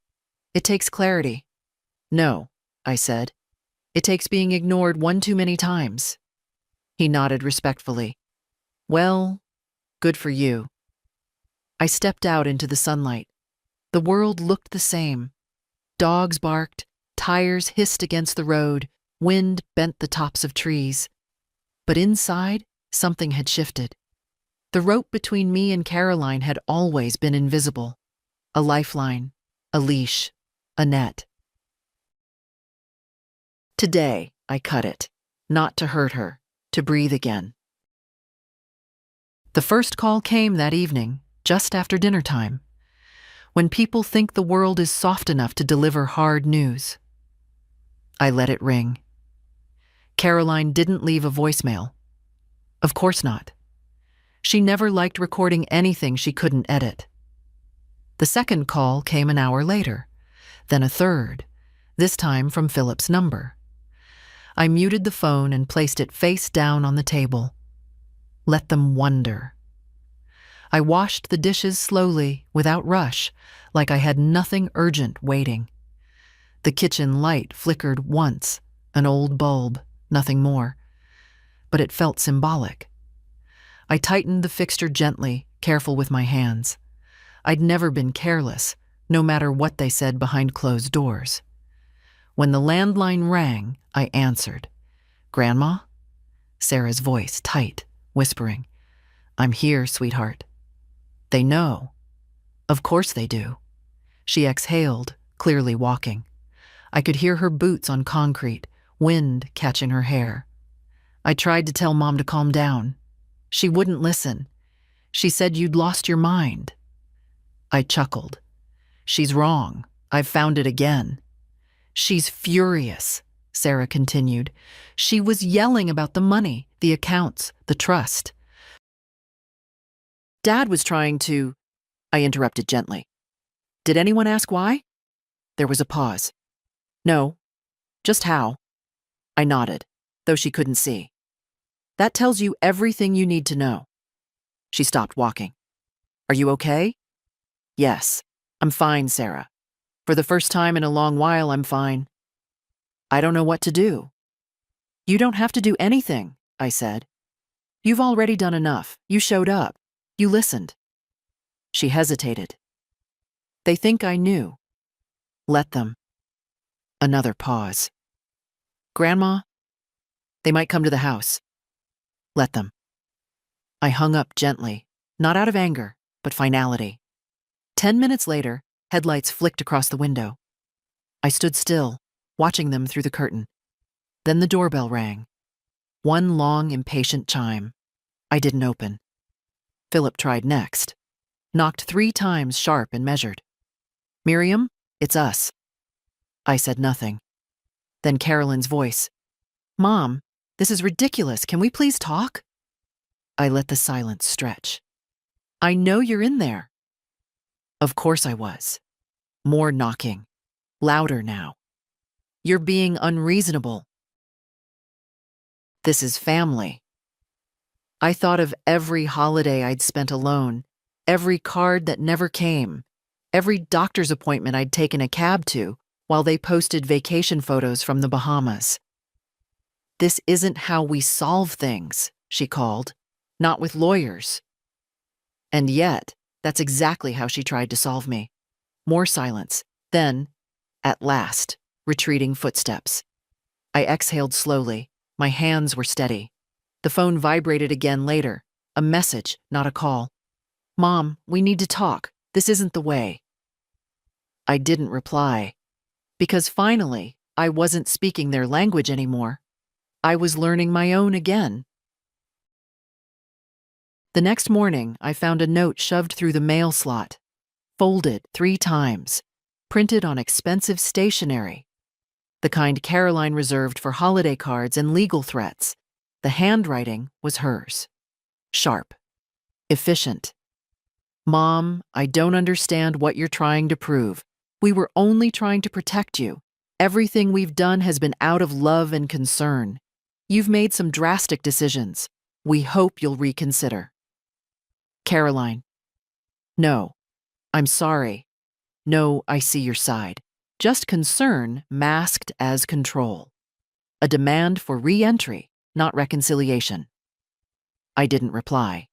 It takes clarity." "No," I said. "It takes being ignored one too many times." He nodded respectfully. "Well, good for you." I stepped out into the sunlight. The world looked the same. Dogs barked, tires hissed against the road, wind bent the tops of trees. But inside, something had shifted. The rope between me and Caroline had always been invisible. A lifeline, a leash, a net. Today, I cut it, not to hurt her, to breathe again. The first call came that evening, just after dinner time, when people think the world is soft enough to deliver hard news. I let it ring. Caroline didn't leave a voicemail. Of course not. She never liked recording anything she couldn't edit. The second call came an hour later, then a third, this time from Philip's number. I muted the phone and placed it face down on the table. Let them wonder. I washed the dishes slowly, without rush, like I had nothing urgent waiting. The kitchen light flickered once, an old bulb, nothing more. But it felt symbolic. I tightened the fixture gently, careful with my hands. I'd never been careless, no matter what they said behind closed doors. When the landline rang, I answered. "Grandma?" Sarah's voice, tight, whispering. "I'm here, sweetheart." "They know." "Of course they do." She exhaled, clearly walking. I could hear her boots on concrete, wind catching her hair. I tried to tell Mom to calm down. She wouldn't listen. She said you'd lost your mind. I chuckled. "She's wrong. I've found it again." "She's furious," Sarah continued. "She was yelling about the money, the accounts, the trust." Dad was trying to... I interrupted gently. "Did anyone ask why?" There was a pause. "No. Just how?" I nodded, though she couldn't see. "That tells you everything you need to know." She stopped walking. "Are you okay?" "Yes. I'm fine, Sarah. For the first time in a long while, I'm fine." "I don't know what to do." "You don't have to do anything," I said. "You've already done enough. You showed up. You listened." She hesitated. "They think I knew." "Let them." Another pause. "Grandma? They might come to the house." "Let them." I hung up gently, not out of anger, but finality. 10 minutes later, headlights flicked across the window. I stood still, watching them through the curtain. Then the doorbell rang. One long, impatient chime. I didn't open. Philip tried next. Knocked 3 times sharp and measured. "Miriam, it's us." I said nothing. Then Carolyn's voice. "Mom, this is ridiculous. Can we please talk?" I let the silence stretch. "I know you're in there." Of course I was. More knocking. Louder now. "You're being unreasonable. This is family." I thought of every holiday I'd spent alone, every card that never came, every doctor's appointment I'd taken a cab to while they posted vacation photos from the Bahamas. "This isn't how we solve things," she called. "Not with lawyers." And yet, that's exactly how she tried to solve me. More silence. Then, at last, retreating footsteps. I exhaled slowly. My hands were steady. The phone vibrated again later. A message, not a call. "Mom, we need to talk. This isn't the way." I didn't reply. Because finally, I wasn't speaking their language anymore. I was learning my own again. The next morning, I found a note shoved through the mail slot. Folded 3 times. Printed on expensive stationery. The kind Caroline reserved for holiday cards and legal threats. The handwriting was hers. Sharp. Efficient. "Mom, I don't understand what you're trying to prove. We were only trying to protect you. Everything we've done has been out of love and concern. You've made some drastic decisions. We hope you'll reconsider." Caroline. "No. I'm sorry. No, I see your side. Just concern masked as control. A demand for re-entry, not reconciliation." I didn't reply.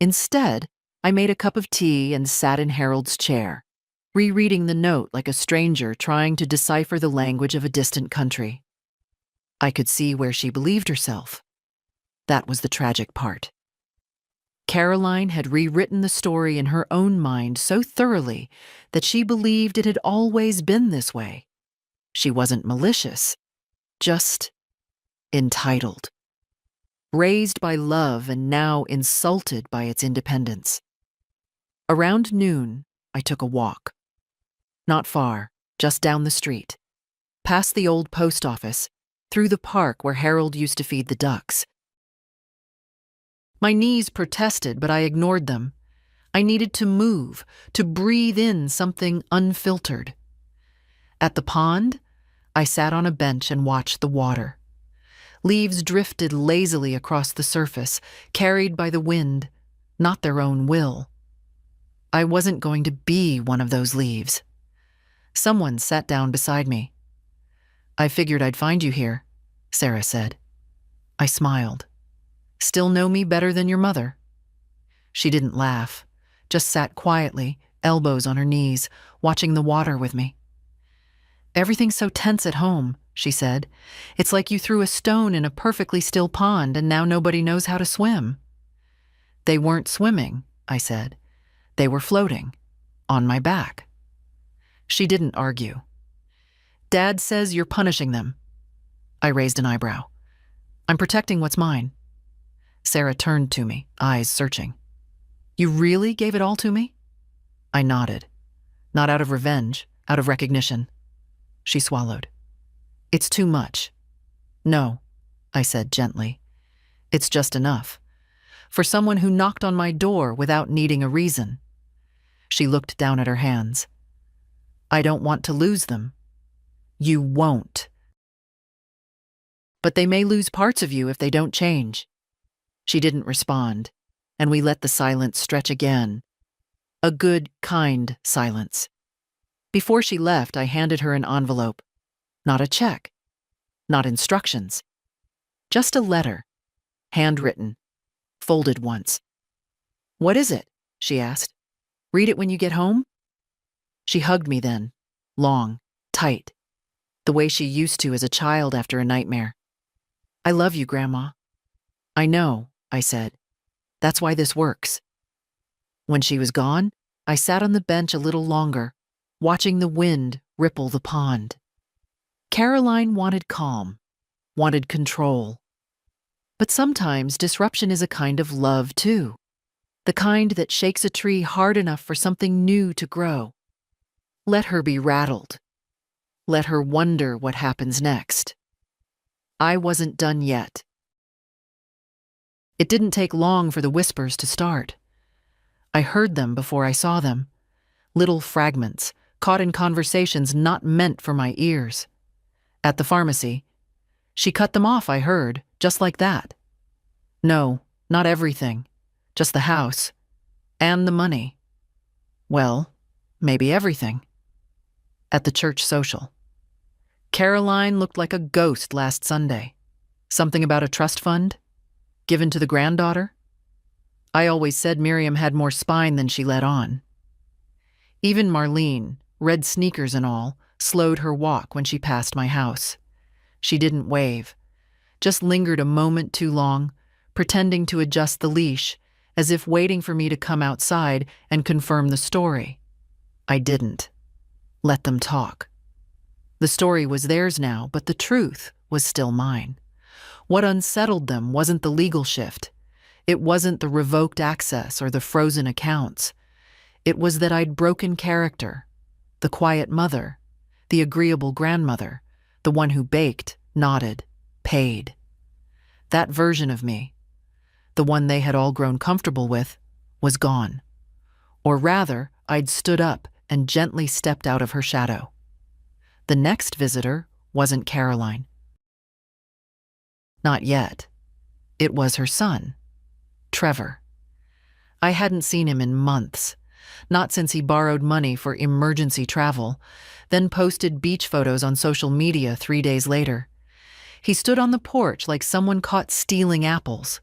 Instead, I made a cup of tea and sat in Harold's chair, rereading the note like a stranger trying to decipher the language of a distant country. I could see where she believed herself. That was the tragic part. Caroline had rewritten the story in her own mind so thoroughly that she believed it had always been this way. She wasn't malicious, just entitled. Raised by love and now insulted by its independence. Around noon, I took a walk. Not far, just down the street. Past the old post office, through the park where Harold used to feed the ducks. My knees protested, but I ignored them. I needed to move, to breathe in something unfiltered. At the pond, I sat on a bench and watched the water. Leaves drifted lazily across the surface, carried by the wind, not their own will. I wasn't going to be one of those leaves. Someone sat down beside me. "I figured I'd find you here," Sarah said. I smiled. Still know me better than your mother?" She didn't laugh, just sat quietly, elbows on her knees, watching the water with me. "Everything's so tense at home," she said. "It's like you threw a stone in a perfectly still pond and now nobody knows how to swim." "They weren't swimming," I said. "They were floating, on my back." She didn't argue. "Dad says you're punishing them." I raised an eyebrow. "I'm protecting what's mine." Sarah turned to me, eyes searching. "You really gave it all to me?" I nodded. "Not out of revenge, out of recognition." She swallowed. "It's too much." "No," I said gently. "It's just enough. For someone who knocked on my door without needing a reason." She looked down at her hands. "I don't want to lose them." "You won't." "But they may lose parts of you if they don't change." She didn't respond, and we let the silence stretch again. A good, kind silence. Before she left, I handed her an envelope. Not a check. Not instructions. Just a letter. Handwritten. Folded once. "What is it?" she asked. "Read it when you get home?" She hugged me then. Long. Tight. The way she used to as a child after a nightmare. "I love you, Grandma." "I know," I said. "That's why this works." When she was gone, I sat on the bench a little longer, watching the wind ripple the pond. Caroline wanted calm, wanted control. But sometimes disruption is a kind of love, too. The kind that shakes a tree hard enough for something new to grow. Let her be rattled. Let her wonder what happens next. I wasn't done yet. It didn't take long for the whispers to start. I heard them before I saw them. Little fragments, caught in conversations not meant for my ears. At the pharmacy. She cut them off, I heard, just like that. No, not everything. Just the house. And the money. Well, maybe everything. At the church social. Caroline looked like a ghost last Sunday. Something about a trust fund? Given to the granddaughter? I always said Miriam had more spine than she let on. Even Marlene, red sneakers and all, slowed her walk when she passed my house. She didn't wave, just lingered a moment too long, pretending to adjust the leash, as if waiting for me to come outside and confirm the story. I didn't. Let them talk. The story was theirs now, but the truth was still mine. What unsettled them wasn't the legal shift. It wasn't the revoked access or the frozen accounts. It was that I'd broken character. The quiet mother, the agreeable grandmother, the one who baked, nodded, paid. That version of me, the one they had all grown comfortable with, was gone. Or rather, I'd stood up and gently stepped out of her shadow. The next visitor wasn't Caroline. Not yet. It was her son, Trevor. I hadn't seen him in months, not since he borrowed money for emergency travel, then posted beach photos on social media 3 days later. He stood on the porch like someone caught stealing apples,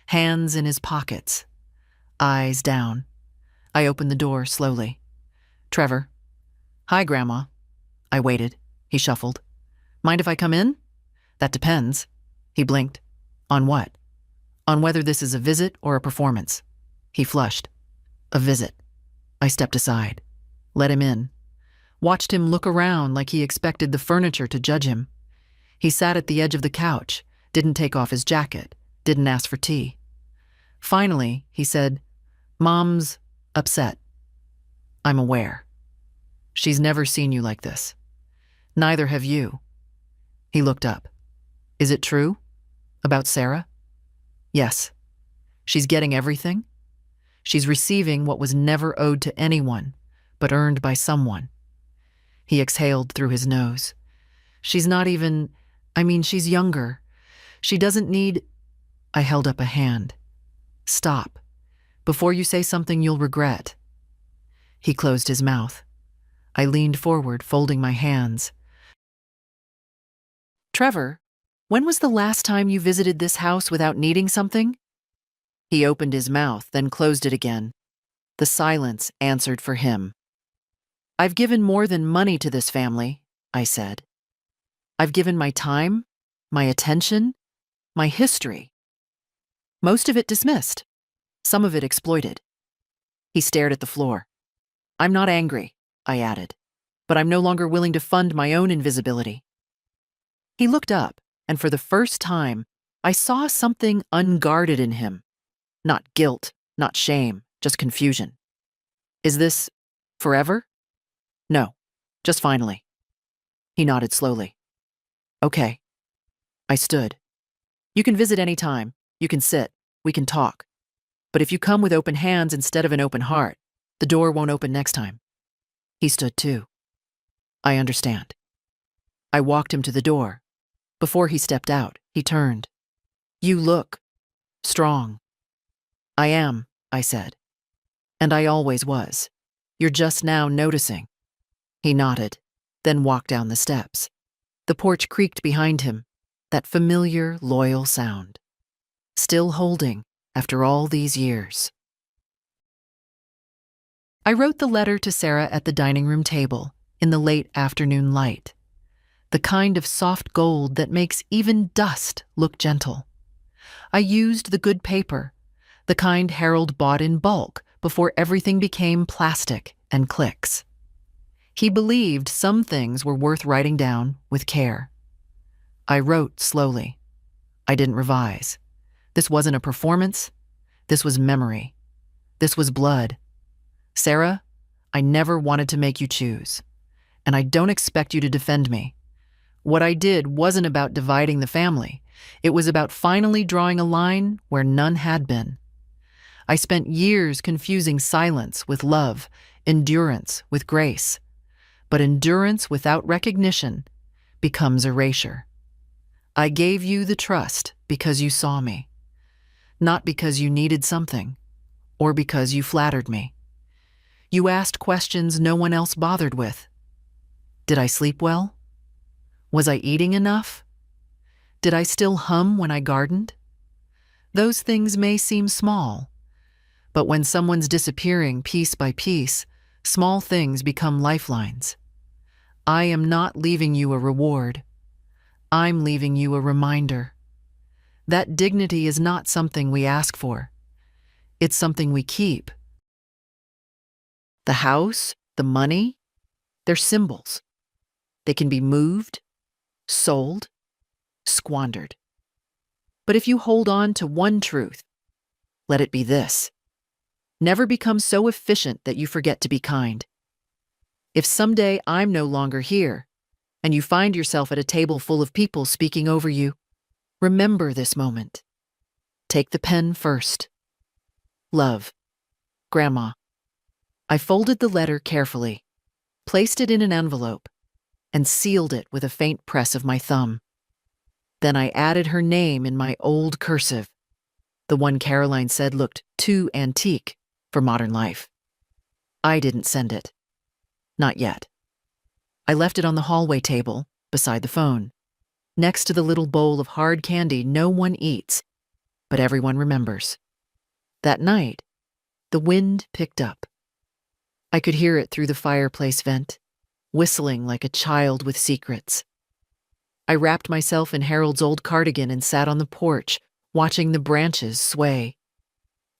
hands in his pockets, eyes down. I opened the door slowly. "Trevor." "Hi, Grandma." I waited. He shuffled. "Mind if I come in?" "That depends." He blinked. "On what?" "On whether this is a visit or a performance." He flushed. "A visit." I stepped aside. Let him in. Watched him look around like he expected the furniture to judge him. He sat at the edge of the couch, didn't take off his jacket, didn't ask for tea. Finally, he said, "Mom's upset." "I'm aware. She's never seen you like this. Neither have you." He looked up. "Is it true? About Sarah?" "Yes. She's getting everything. She's receiving what was never owed to anyone, but earned by someone." He exhaled through his nose. "She's not even, she's younger. She doesn't need—" I held up a hand. "Stop. Before you say something you'll regret." He closed his mouth. I leaned forward, folding my hands. "Trevor, when was the last time you visited this house without needing something?" He opened his mouth, then closed it again. The silence answered for him. "I've given more than money to this family," I said. "I've given my time, my attention, my history. Most of it dismissed, some of it exploited." He stared at the floor. "I'm not angry," I added, "but I'm no longer willing to fund my own invisibility." He looked up, and for the first time, I saw something unguarded in him. Not guilt, not shame, just confusion. "Is this forever?" "No, just finally." He nodded slowly. "Okay." I stood. "You can visit any time. You can sit. We can talk. But if you come with open hands instead of an open heart, the door won't open next time." He stood too. "I understand." I walked him to the door. Before he stepped out, he turned. "You look strong." "I am," I said. "And I always was. You're just now noticing." He nodded, then walked down the steps. The porch creaked behind him, that familiar, loyal sound. Still holding after all these years. I wrote the letter to Sarah at the dining room table in the late afternoon light, the kind of soft gold that makes even dust look gentle. I used the good paper, the kind Harold bought in bulk before everything became plastic and clicks. He believed some things were worth writing down with care. I wrote slowly. I didn't revise. This wasn't a performance. This was memory. This was blood. "Sarah, I never wanted to make you choose, and I don't expect you to defend me. What I did wasn't about dividing the family. It was about finally drawing a line where none had been. I spent years confusing silence with love, endurance with grace. But endurance without recognition becomes erasure. I gave you the trust because you saw me, not because you needed something or because you flattered me. You asked questions no one else bothered with. Did I sleep well? Was I eating enough? Did I still hum when I gardened? Those things may seem small, but when someone's disappearing piece by piece, small things become lifelines. I am not leaving you a reward. I'm leaving you a reminder. That dignity is not something we ask for. It's something we keep. The house, the money, they're symbols. They can be moved, sold, squandered. But if you hold on to one truth, let it be this: never become so efficient that you forget to be kind. If someday I'm no longer here, and you find yourself at a table full of people speaking over you, remember this moment. Take the pen first. Love, Grandma. I folded the letter carefully, placed it in an envelope, and sealed it with a faint press of my thumb. Then I added her name in my old cursive, the one Caroline said looked too antique for modern life. I didn't send it. Not yet. I left it on the hallway table, beside the phone, next to the little bowl of hard candy no one eats, but everyone remembers. That night, the wind picked up. I could hear it through the fireplace vent, whistling like a child with secrets. I wrapped myself in Harold's old cardigan and sat on the porch, watching the branches sway.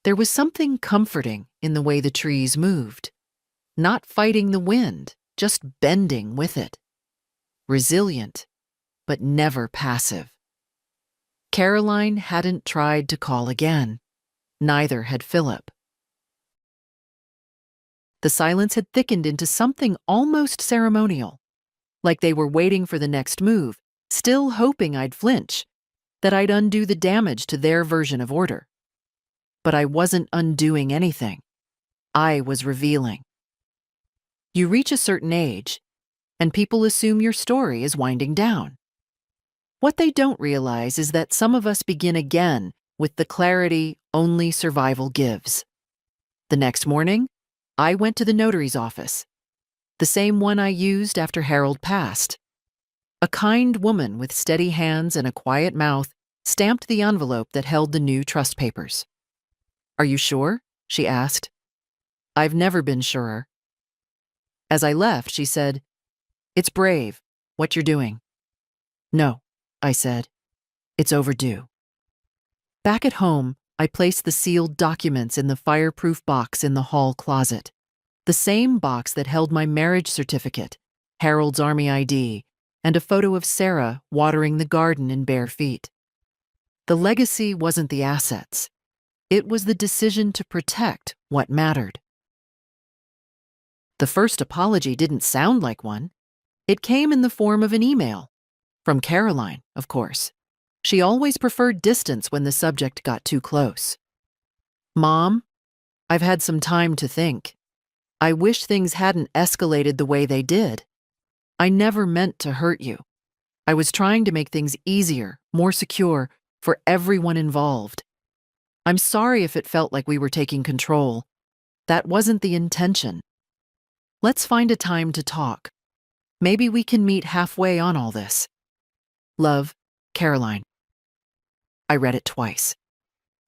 There was something comforting in the way the trees moved. Not fighting the wind, just bending with it. Resilient, but never passive. Caroline hadn't tried to call again. Neither had Philip. The silence had thickened into something almost ceremonial, like they were waiting for the next move, still hoping I'd flinch, that I'd undo the damage to their version of order. But I wasn't undoing anything. I was revealing. You reach a certain age, and people assume your story is winding down. What they don't realize is that some of us begin again with the clarity only survival gives. The next morning, I went to the notary's office, the same one I used after Harold passed. A kind woman with steady hands and a quiet mouth stamped the envelope that held the new trust papers. "Are you sure?" she asked. "I've never been surer." As I left, she said, "It's brave, what you're doing." "No," I said. "It's overdue." Back at home, I placed the sealed documents in the fireproof box in the hall closet. The same box that held my marriage certificate, Harold's Army ID, and a photo of Sarah watering the garden in bare feet. The legacy wasn't the assets. It was the decision to protect what mattered. The first apology didn't sound like one. It came in the form of an email. From Caroline, of course. She always preferred distance when the subject got too close. "Mom, I've had some time to think. I wish things hadn't escalated the way they did. I never meant to hurt you. I was trying to make things easier, more secure, for everyone involved. I'm sorry if it felt like we were taking control. That wasn't the intention. Let's find a time to talk. Maybe we can meet halfway on all this. Love, Caroline." I read it twice.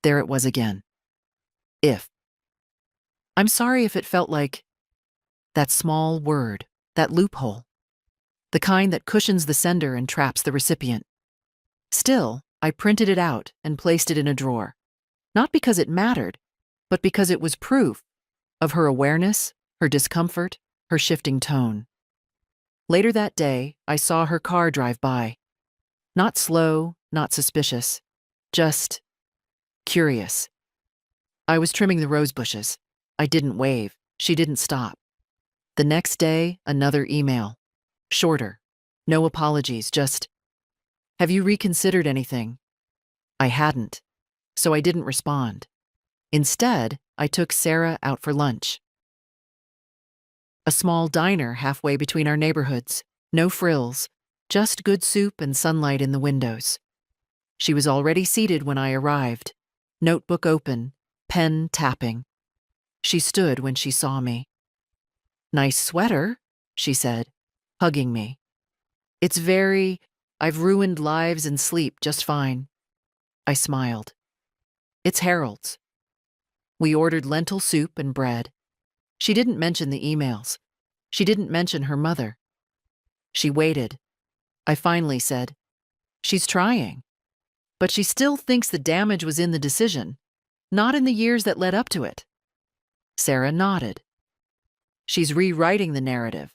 There it was again. If. I'm sorry if it felt like that small word, that loophole, the kind that cushions the sender and traps the recipient. Still, I printed it out and placed it in a drawer, not because it mattered, but because it was proof of her awareness, her discomfort, her shifting tone. Later that day, I saw her car drive by. Not slow, not suspicious, just curious. I was trimming the rose bushes. I didn't wave. She didn't stop. The next day, another email. Shorter. No apologies, just, "Have you reconsidered anything?" I hadn't, so I didn't respond. Instead, I took Sarah out for lunch. A small diner halfway between our neighborhoods. No frills, just good soup and sunlight in the windows. She was already seated when I arrived, notebook open, pen tapping. She stood when she saw me. "Nice sweater," she said, hugging me. I've ruined lives and sleep just fine." I smiled. "It's Harold's." We ordered lentil soup and bread. She didn't mention the emails. She didn't mention her mother. She waited. I finally said, "She's trying. But she still thinks the damage was in the decision, not in the years that led up to it." Sarah nodded. "She's rewriting the narrative.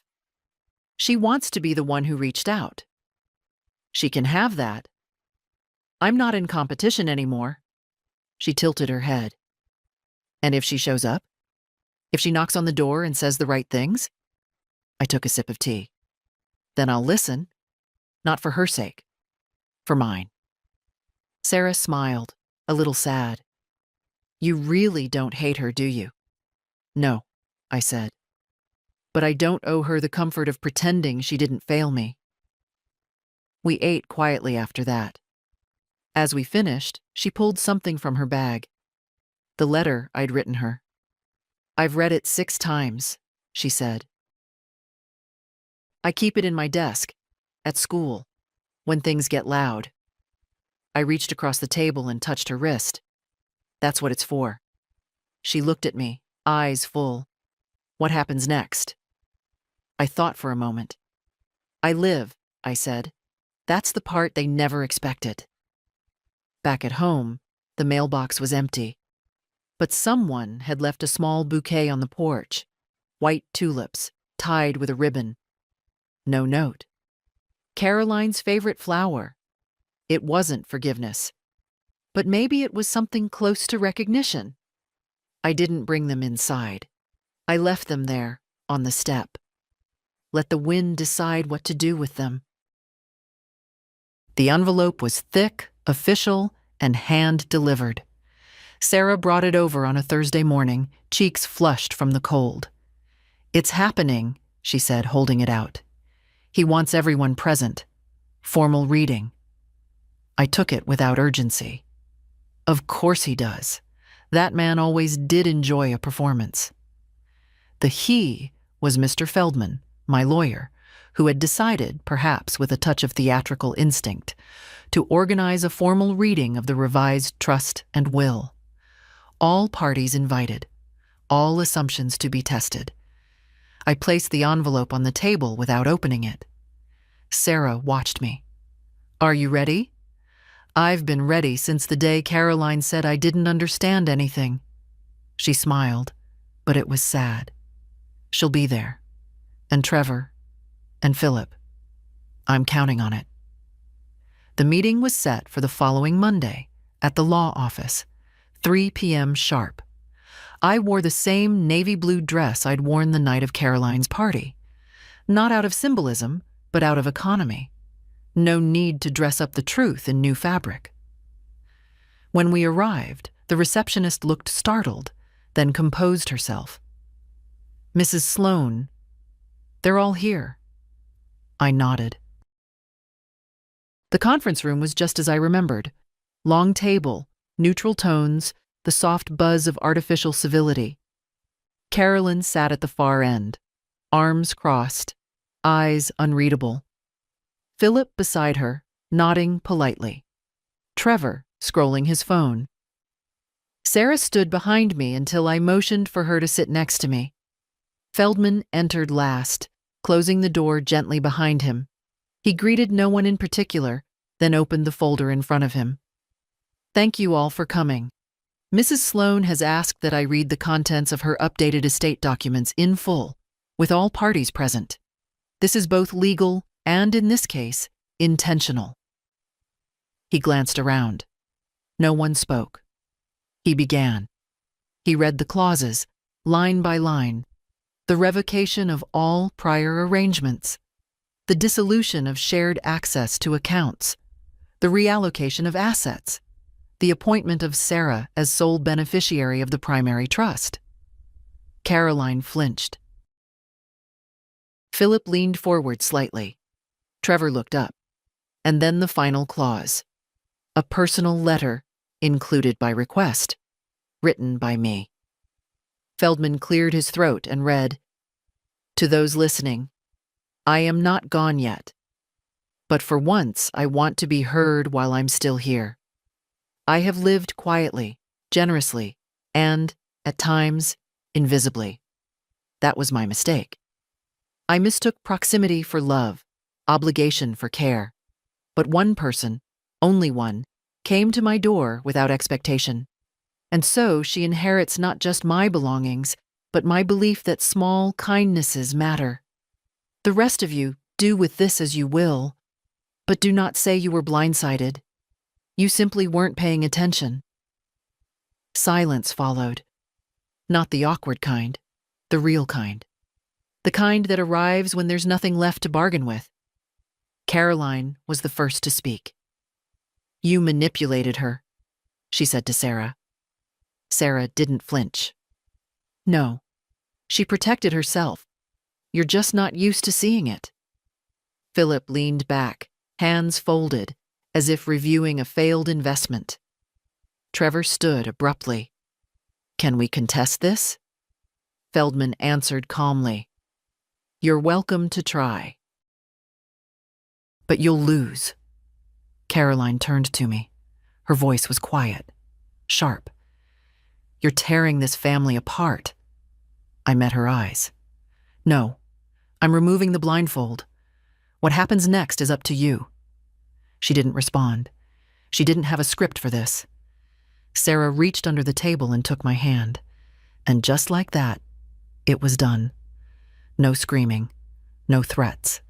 She wants to be the one who reached out. She can have that. I'm not in competition anymore." She tilted her head. "And if she shows up? If she knocks on the door and says the right things?" I took a sip of tea. "Then I'll listen. Not for her sake. For mine." Sarah smiled, a little sad. "You really don't hate her, do you?" "No," I said. "But I don't owe her the comfort of pretending she didn't fail me." We ate quietly after that. As we finished, she pulled something from her bag. The letter I'd written her. "I've read it 6 times, she said. "I keep it in my desk, at school, when things get loud." I reached across the table and touched her wrist. "That's what it's for." She looked at me, eyes full. "What happens next?" I thought for a moment. "I live," I said. "That's the part they never expected." Back at home, the mailbox was empty. But someone had left a small bouquet on the porch, white tulips, tied with a ribbon. No note. Caroline's favorite flower. It wasn't forgiveness. But maybe it was something close to recognition. I didn't bring them inside. I left them there, on the step. Let the wind decide what to do with them. The envelope was thick, official, and hand-delivered. Sarah brought it over on a Thursday morning, cheeks flushed from the cold. "It's happening," she said, holding it out. "He wants everyone present. Formal reading." I took it without urgency. Of course he does. That man always did enjoy a performance. The he was Mr. Feldman, my lawyer, who had decided, perhaps with a touch of theatrical instinct, to organize a formal reading of the revised trust and will. All parties invited, all assumptions to be tested. I placed the envelope on the table without opening it. Sarah watched me. "Are you ready?" "I've been ready since the day Caroline said I didn't understand anything." She smiled, but it was sad. "She'll be there. And Trevor. And Philip. I'm counting on it." The meeting was set for the following Monday at the law office, 3 p.m. sharp. I wore the same navy blue dress I'd worn the night of Caroline's party. Not out of symbolism, but out of economy. No need to dress up the truth in new fabric. When we arrived, the receptionist looked startled, then composed herself. "Mrs. Sloane, they're all here." I nodded. The conference room was just as I remembered. Long table, neutral tones, the soft buzz of artificial civility. Carolyn sat at the far end, arms crossed, eyes unreadable. Philip beside her, nodding politely. Trevor scrolling his phone. Sarah stood behind me until I motioned for her to sit next to me. Feldman entered last, closing the door gently behind him. He greeted no one in particular, then opened the folder in front of him. "Thank you all for coming. Mrs. Sloane has asked that I read the contents of her updated estate documents in full, with all parties present. This is both legal and, in this case, intentional." He glanced around. No one spoke. He began. He read the clauses, line by line. The revocation of all prior arrangements. The dissolution of shared access to accounts. The reallocation of assets. The appointment of Sarah as sole beneficiary of the primary trust. Caroline flinched. Philip leaned forward slightly. Trevor looked up. And then the final clause. A personal letter, included by request, written by me. Feldman cleared his throat and read, "To those listening, I am not gone yet. But for once I want to be heard while I'm still here. I have lived quietly, generously, and, at times, invisibly. That was my mistake. I mistook proximity for love, obligation for care. But one person, only one, came to my door without expectation. And so she inherits not just my belongings, but my belief that small kindnesses matter. The rest of you do with this as you will, but do not say you were blindsided. You simply weren't paying attention." Silence followed. Not the awkward kind, the real kind. The kind that arrives when there's nothing left to bargain with. Caroline was the first to speak. "You manipulated her," she said to Sarah. Sarah didn't flinch. "No, she protected herself. You're just not used to seeing it." Philip leaned back, hands folded, as if reviewing a failed investment. Trevor stood abruptly. "Can we contest this?" Feldman answered calmly. "You're welcome to try. But you'll lose." Caroline turned to me. Her voice was quiet, sharp. "You're tearing this family apart." I met her eyes. "No, I'm removing the blindfold. What happens next is up to you." She didn't respond. She didn't have a script for this. Sarah reached under the table and took my hand. And just like that, it was done. No screaming, no threats.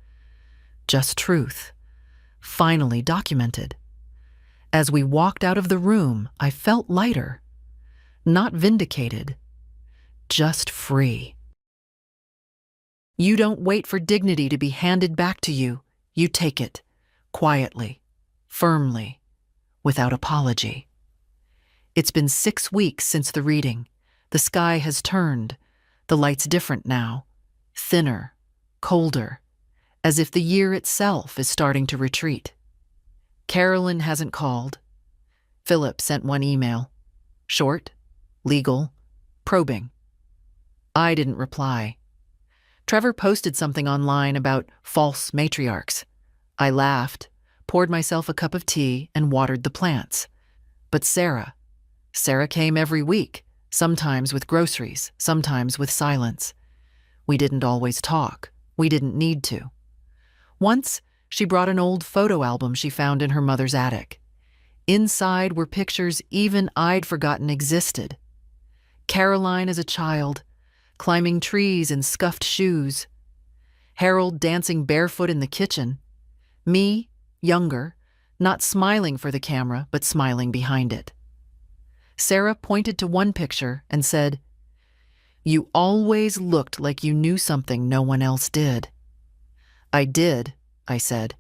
Just truth, finally documented. As we walked out of the room, I felt lighter. Not vindicated, just free. You don't wait for dignity to be handed back to you. You take it, quietly, firmly, without apology. It's been 6 weeks since the reading. The sky has turned. The light's different now, thinner, colder, as if the year itself is starting to retreat. Carolyn hasn't called. Philip sent one email. Short, legal, probing. I didn't reply. Trevor posted something online about false matriarchs. I laughed, poured myself a cup of tea, and watered the plants. But Sarah came every week, sometimes with groceries, sometimes with silence. We didn't always talk. We didn't need to. Once, she brought an old photo album she found in her mother's attic. Inside were pictures even I'd forgotten existed. Caroline as a child, climbing trees in scuffed shoes. Harold dancing barefoot in the kitchen. Me, younger, not smiling for the camera, but smiling behind it. Sarah pointed to one picture and said, "You always looked like you knew something no one else did." "I did," I said.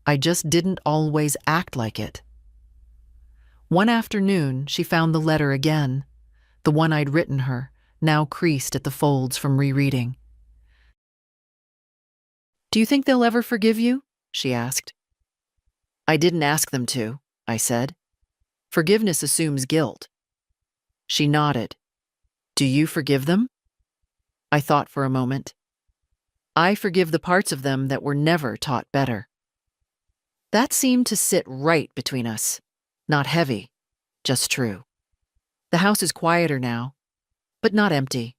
"I just didn't always act like it." One afternoon, she found the letter again, the one I'd written her, now creased at the folds from rereading. "Do you think they'll ever forgive you?" she asked. "I didn't ask them to," I said. "Forgiveness assumes guilt." She nodded. "Do you forgive them?" I thought for a moment. "I forgive the parts of them that were never taught better." That seemed to sit right between us. Not heavy, just true. The house is quieter now, but not empty.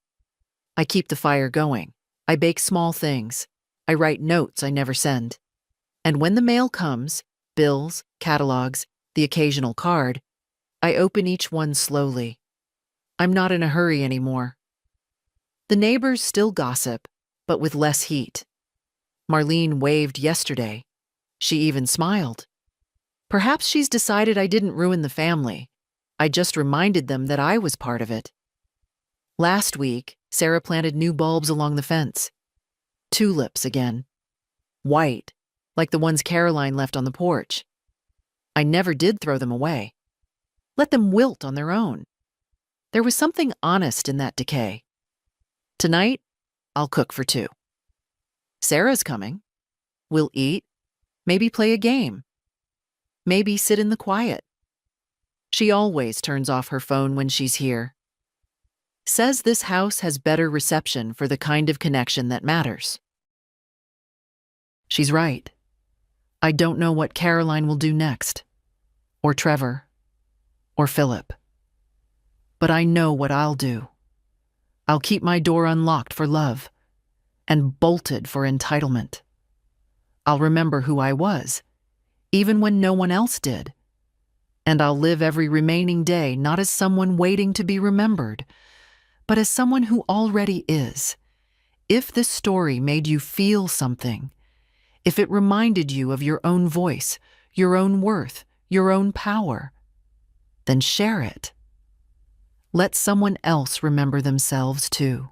I keep the fire going. I bake small things. I write notes I never send. And when the mail comes, bills, catalogs, the occasional card, I open each one slowly. I'm not in a hurry anymore. The neighbors still gossip, but with less heat. Marlene waved yesterday. She even smiled. Perhaps she's decided I didn't ruin the family. I just reminded them that I was part of it. Last week, Sarah planted new bulbs along the fence. Tulips again. White, like the ones Caroline left on the porch. I never did throw them away. Let them wilt on their own. There was something honest in that decay. Tonight, I'll cook for two. Sarah's coming. We'll eat, maybe play a game. Maybe sit in the quiet. She always turns off her phone when she's here. Says this house has better reception for the kind of connection that matters. She's right. I don't know what Caroline will do next, or Trevor, or Philip. But I know what I'll do. I'll keep my door unlocked for love, and bolted for entitlement. I'll remember who I was, even when no one else did. And I'll live every remaining day not as someone waiting to be remembered, but as someone who already is. If this story made you feel something, if it reminded you of your own voice, your own worth, your own power, then share it. Let someone else remember themselves too.